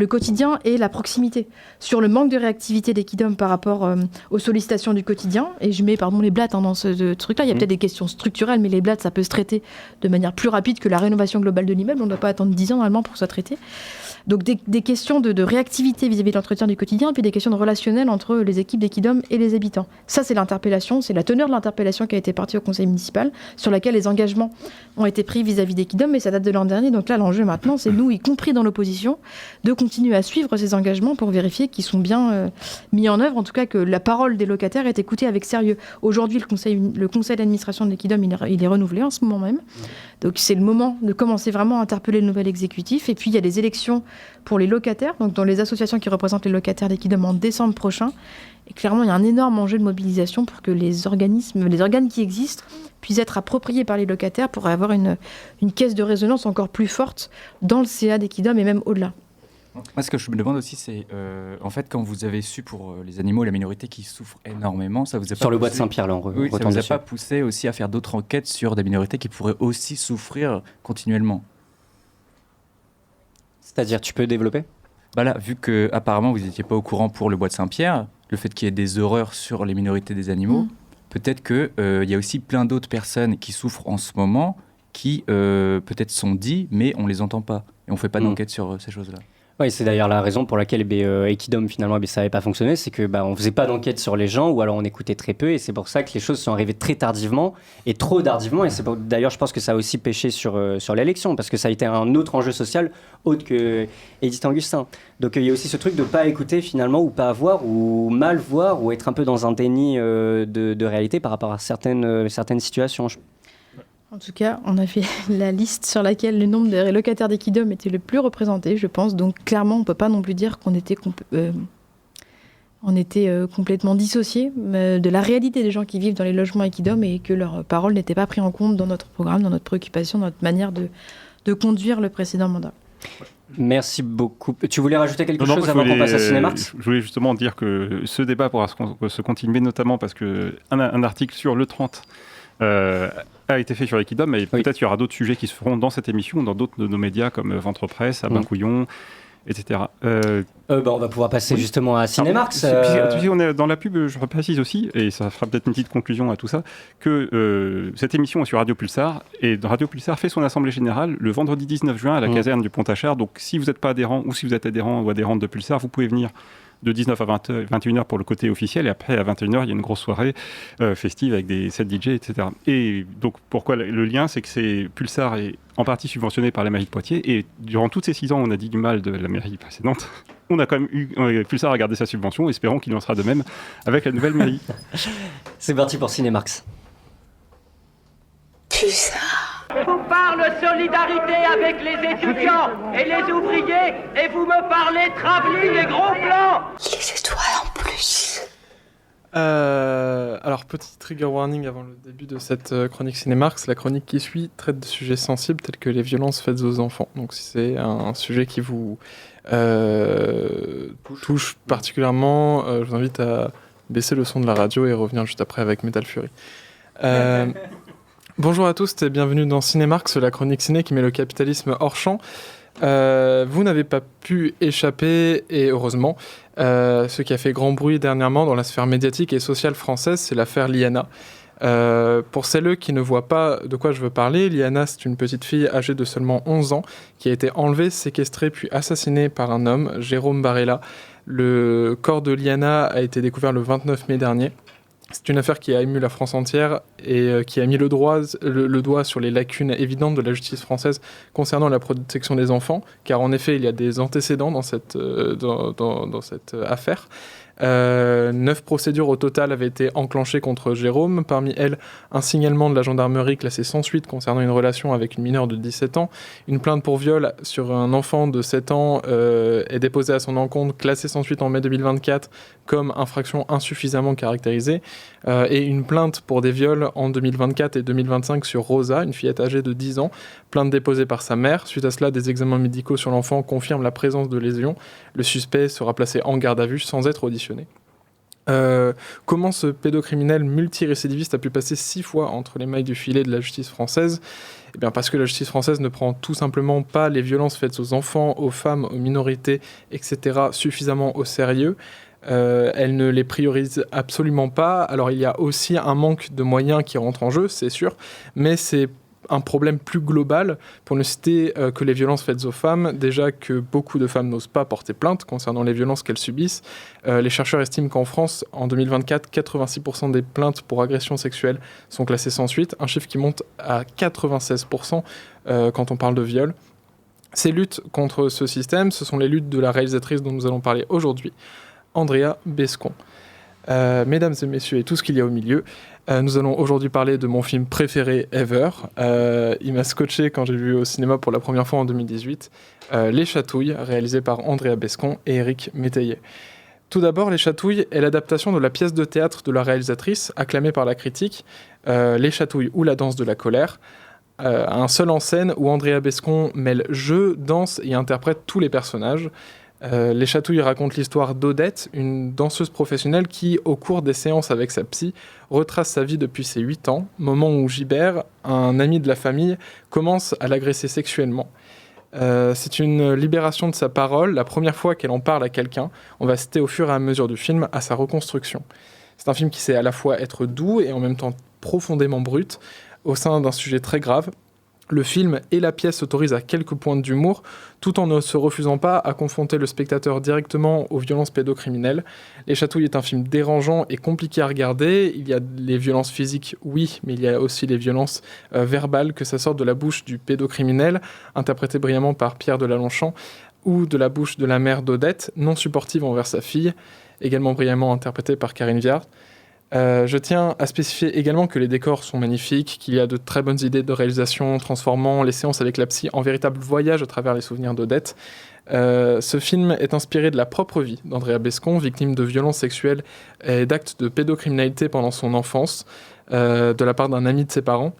quotidien et la proximité, sur le manque de réactivité d'Equidom par rapport aux sollicitations du quotidien. Et je mets les blattes dans ce truc-là. Il y a peut-être des questions structurelles, mais les blattes, ça peut se traiter de manière plus rapide que la rénovation globale de l'immeuble. On ne doit pas attendre 10 ans normalement pour que ça soit traité. Donc des questions de réactivité vis-à-vis de l'entretien du quotidien, et puis des questions de relationnel entre les équipes d'Equidom et les habitants. Ça, c'est l'interpellation, c'est la teneur de l'interpellation qui a été partie au conseil municipal, sur laquelle les engagements ont été pris vis-à-vis d'Equidom, et ça date de l'an dernier. Donc là, l'enjeu maintenant, c'est nous, y compris dans l'opposition, de continuer à suivre ces engagements pour vérifier qu'ils sont bien mis en œuvre, en tout cas que la parole des locataires est écoutée avec sérieux. Aujourd'hui, le conseil d'administration de l'Equidom, il est renouvelé en ce moment même. Donc c'est le moment de commencer vraiment à interpeller le nouvel exécutif. Et puis il y a les élections pour les locataires, donc dans les associations qui représentent les locataires d'Equidom en décembre prochain. Et clairement, il y a un énorme enjeu de mobilisation pour que les organes qui existent puissent être appropriés par les locataires pour avoir une caisse de résonance encore plus forte dans le CA d'Equidom et même au-delà. Moi, ce que je me demande aussi, c'est en fait, quand vous avez su pour les animaux et la minorité qui souffrent énormément, ça vous a pas sur le bois de Saint-Pierre, là, ça vous a pas poussé aussi à faire d'autres enquêtes sur des minorités qui pourraient aussi souffrir continuellement? C'est-à-dire, tu peux développer? Là, vu que apparemment vous n'étiez pas au courant pour le bois de Saint-Pierre, le fait qu'il y ait des horreurs sur les minorités des animaux, peut-être qu'il y a aussi plein d'autres personnes qui souffrent en ce moment, qui peut-être sont dit, mais on les entend pas et on fait pas d'enquête sur ces choses-là. Oui, c'est d'ailleurs la raison pour laquelle Equidom, finalement, ça n'avait pas fonctionné, c'est que on faisait pas d'enquête sur les gens, ou alors on écoutait très peu, et c'est pour ça que les choses sont arrivées très tardivement, et trop tardivement, et d'ailleurs, je pense que ça a aussi pêché sur l'élection, parce que ça a été un autre enjeu social, autre que Edith Augustin. Donc il y a aussi ce truc de pas écouter, finalement, ou pas voir, ou mal voir, ou être un peu dans un déni de réalité par rapport à certaines situations. En tout cas, on a fait la liste sur laquelle le nombre de locataires d'Equidom était le plus représenté, je pense. Donc clairement, on ne peut pas non plus dire qu'on était, complètement dissociés de la réalité des gens qui vivent dans les logements Equidom et que leurs paroles n'étaient pas prises en compte dans notre programme, dans notre préoccupation, dans notre manière de conduire le précédent mandat. Merci beaucoup. Tu voulais rajouter quelque chose avant qu'on passe à Cinémarx ? Je voulais justement dire que ce débat pourra se continuer, notamment parce qu'un article sur le 30 a été fait sur Equidom, et peut-être qu'il y aura d'autres sujets qui se feront dans cette émission, dans d'autres de nos médias comme Ventre Presse, Abin Couillon, etc. On va pouvoir passer justement à Cinémarx. Puis on est dans la pub, je précise aussi, et ça fera peut-être une petite conclusion à tout ça, que cette émission est sur Radio Pulsar, et Radio Pulsar fait son assemblée générale le vendredi 19 juin à la caserne du Pont-à-Chartres. Donc si vous n'êtes pas adhérent, ou si vous êtes adhérent ou adhérente de Pulsar, vous pouvez venir de 19 à 21h pour le côté officiel, et après à 21h il y a une grosse soirée festive avec des sets DJ, etc. Et donc pourquoi le lien, c'est que Pulsar est en partie subventionné par la mairie de Poitiers, et durant toutes ces 6 ans on a dit du mal de la mairie précédente, on a quand même eu Pulsar a gardé sa subvention, espérons qu'il en sera de même avec la nouvelle mairie. C'est parti pour Cinémarx. Pulsar. Je vous parle solidarité avec les étudiants et les ouvriers, et vous me parlez travelling et gros plans. Les étoiles en plus. Alors, petit trigger warning avant le début de cette chronique Cinémarx. La chronique qui suit traite de sujets sensibles tels que les violences faites aux enfants. Donc si c'est un sujet qui vous touche particulièrement, je vous invite à baisser le son de la radio et revenir juste après avec Metal Fury. Bonjour à tous et bienvenue dans Cinémarx, la chronique ciné qui met le capitalisme hors champ. Vous n'avez pas pu échapper, et heureusement, ce qui a fait grand bruit dernièrement dans la sphère médiatique et sociale française, c'est l'affaire Liana. Pour celles qui ne voient pas de quoi je veux parler, Liana, c'est une petite fille âgée de seulement 11 ans qui a été enlevée, séquestrée puis assassinée par un homme, Jérôme Barella. Le corps de Liana a été découvert le 29 mai dernier. C'est une affaire qui a ému la France entière et qui a mis le doigt sur les lacunes évidentes de la justice française concernant la protection des enfants, car en effet, il y a des antécédents dans cette affaire. 9 procédures au total avaient été enclenchées contre Jérôme. Parmi elles, un signalement de la gendarmerie classé sans suite concernant une relation avec une mineure de 17 ans. Une plainte pour viol sur un enfant de 7 ans est déposée à son encontre, classée sans suite en mai 2024 comme infraction insuffisamment caractérisée. Et une plainte pour des viols en 2024 et 2025 sur Rosa, une fillette âgée de 10 ans. Plainte déposée par sa mère. Suite à cela, des examens médicaux sur l'enfant confirment la présence de lésions. Le suspect sera placé en garde à vue sans être auditionné. Comment ce pédocriminel multirécidiviste a pu passer 6 fois entre les mailles du filet de la justice française ? Eh bien parce que la justice française ne prend tout simplement pas les violences faites aux enfants, aux femmes, aux minorités, etc. suffisamment au sérieux. Elle ne les priorise absolument pas. Alors il y a aussi un manque de moyens qui rentre en jeu, c'est sûr, mais c'est un problème plus global, pour ne citer que les violences faites aux femmes. Déjà que beaucoup de femmes n'osent pas porter plainte concernant les violences qu'elles subissent. Les chercheurs estiment qu'en France, en 2024, 86% des plaintes pour agression sexuelle sont classées sans suite, un chiffre qui monte à 96% quand on parle de viol. Ces luttes contre ce système, ce sont les luttes de la réalisatrice dont nous allons parler aujourd'hui, Andrea Bescon. Mesdames et messieurs et tout ce qu'il y a au milieu, nous allons aujourd'hui parler de mon film préféré ever. Il m'a scotché quand j'ai vu au cinéma pour la première fois en 2018, Les Chatouilles, réalisé par Andrea Bescon et Éric Métayer. Tout d'abord, Les Chatouilles est l'adaptation de la pièce de théâtre de la réalisatrice, acclamée par la critique, Les Chatouilles ou la danse de la colère, un seul en scène où Andrea Bescon mêle jeu, danse et interprète tous les personnages. Les Chatouilles racontent l'histoire d'Odette, une danseuse professionnelle qui, au cours des séances avec sa psy, retrace sa vie depuis ses 8 ans, moment où Gilbert, un ami de la famille, commence à l'agresser sexuellement. C'est une libération de sa parole, la première fois qu'elle en parle à quelqu'un. On va citer au fur et à mesure du film à sa reconstruction. C'est un film qui sait à la fois être doux et en même temps profondément brut, au sein d'un sujet très grave. Le film et la pièce s'autorisent à quelques pointes d'humour, tout en ne se refusant pas à confronter le spectateur directement aux violences pédocriminelles. Les Chatouilles est un film dérangeant et compliqué à regarder. Il y a les violences physiques, oui, mais il y a aussi les violences verbales, que ça sorte de la bouche du pédocriminel, interprété brillamment par Pierre Delaronchamp, ou de la bouche de la mère d'Odette, non supportive envers sa fille, également brillamment interprétée par Karine Viard. Je tiens à spécifier également que les décors sont magnifiques, qu'il y a de très bonnes idées de réalisation, transformant les séances avec la psy en véritable voyage à travers les souvenirs d'Odette. Ce film est inspiré de la propre vie d'Andrea Bescon, victime de violences sexuelles et d'actes de pédocriminalité pendant son enfance, de la part d'un ami de ses parents.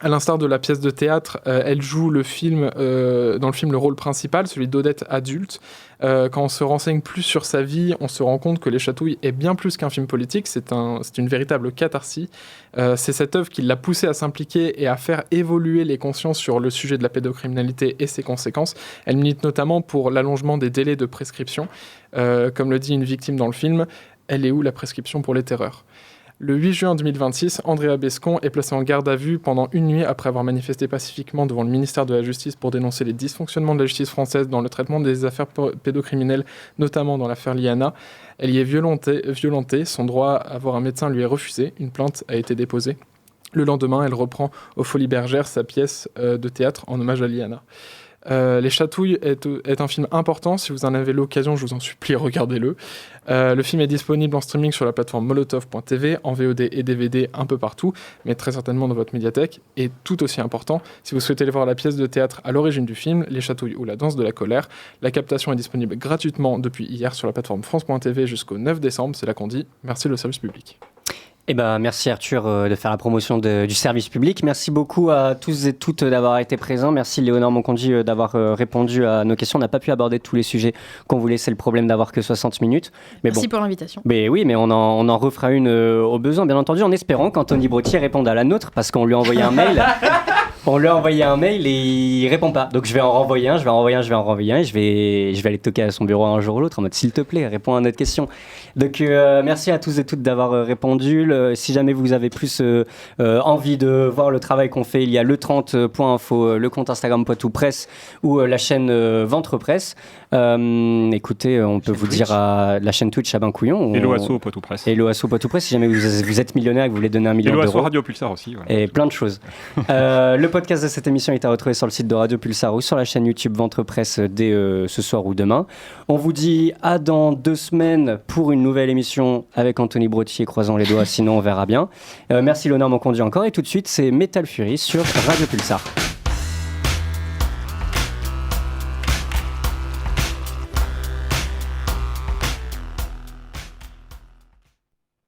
À l'instar de la pièce de théâtre, elle joue dans le film le rôle principal, celui d'Odette adulte. Quand on se renseigne plus sur sa vie, on se rend compte que Les Chatouilles est bien plus qu'un film politique, c'est une véritable catharsis. C'est cette œuvre qui l'a poussée à s'impliquer et à faire évoluer les consciences sur le sujet de la pédocriminalité et ses conséquences. Elle milite notamment pour l'allongement des délais de prescription. Comme le dit une victime dans le film, elle est où la prescription pour les terreurs ? Le 8 juin 2026, Andrea Bescon est placée en garde à vue pendant une nuit après avoir manifesté pacifiquement devant le ministère de la Justice pour dénoncer les dysfonctionnements de la justice française dans le traitement des affaires pédocriminelles, notamment dans l'affaire Liana. Elle y est violentée, son droit à voir un médecin lui est refusé, une plainte a été déposée. Le lendemain, elle reprend aux Folies Bergères sa pièce de théâtre en hommage à Liana. Les Chatouilles est un film important. Si vous en avez l'occasion, je vous en supplie, regardez-le. Le film est disponible en streaming sur la plateforme molotov.tv, en VOD et DVD un peu partout, mais très certainement dans votre médiathèque. Et tout aussi important, si vous souhaitez aller voir la pièce de théâtre à l'origine du film, Les Chatouilles ou la danse de la colère, la captation est disponible gratuitement depuis hier sur la plateforme France.tv jusqu'au 9 décembre. C'est là qu'on dit merci le service public. Eh ben, merci Arthur de faire la promotion du service public. Merci beaucoup à tous et toutes d'avoir été présents. Merci Léonore Monconduit d'avoir répondu à nos questions. On n'a pas pu aborder tous les sujets qu'on voulait. C'est le problème d'avoir que 60 minutes. Mais merci pour l'invitation. Mais oui, mais on en refera une au besoin, bien entendu, en espérant qu'Anthony Brotier réponde à la nôtre parce qu'on lui a envoyé un mail. On lui a envoyé un mail et il répond pas. Donc je vais en renvoyer un, et je vais aller toquer à son bureau un jour ou l'autre en mode s'il te plaît, réponds à notre question. Donc merci à tous et toutes d'avoir répondu. Si jamais vous avez plus envie de voir le travail qu'on fait, il y a le30.info, le compte Instagram Poitou Presse ou la chaîne Ventre Presse. Écoutez, on peut vous dire à la chaîne Twitch à Bancouillon. Et l'OASO Poitou Presse. Et l'OASO Poitou Presse, si jamais vous êtes millionnaire et que vous voulez donner 1 million d'euros. Et l'OASO Radio Pulsar aussi. Voilà. Et plein de choses. Le podcast de cette émission est à retrouver sur le site de Radio Pulsar ou sur la chaîne YouTube Ventre Presse dès ce soir ou demain. On vous dit à dans 2 semaines pour une nouvelle émission avec Anthony Brottier. Croisons les doigts, sinon on verra bien. Merci Léonard Monconduit encore. Et tout de suite, c'est Metal Fury sur Radio Pulsar.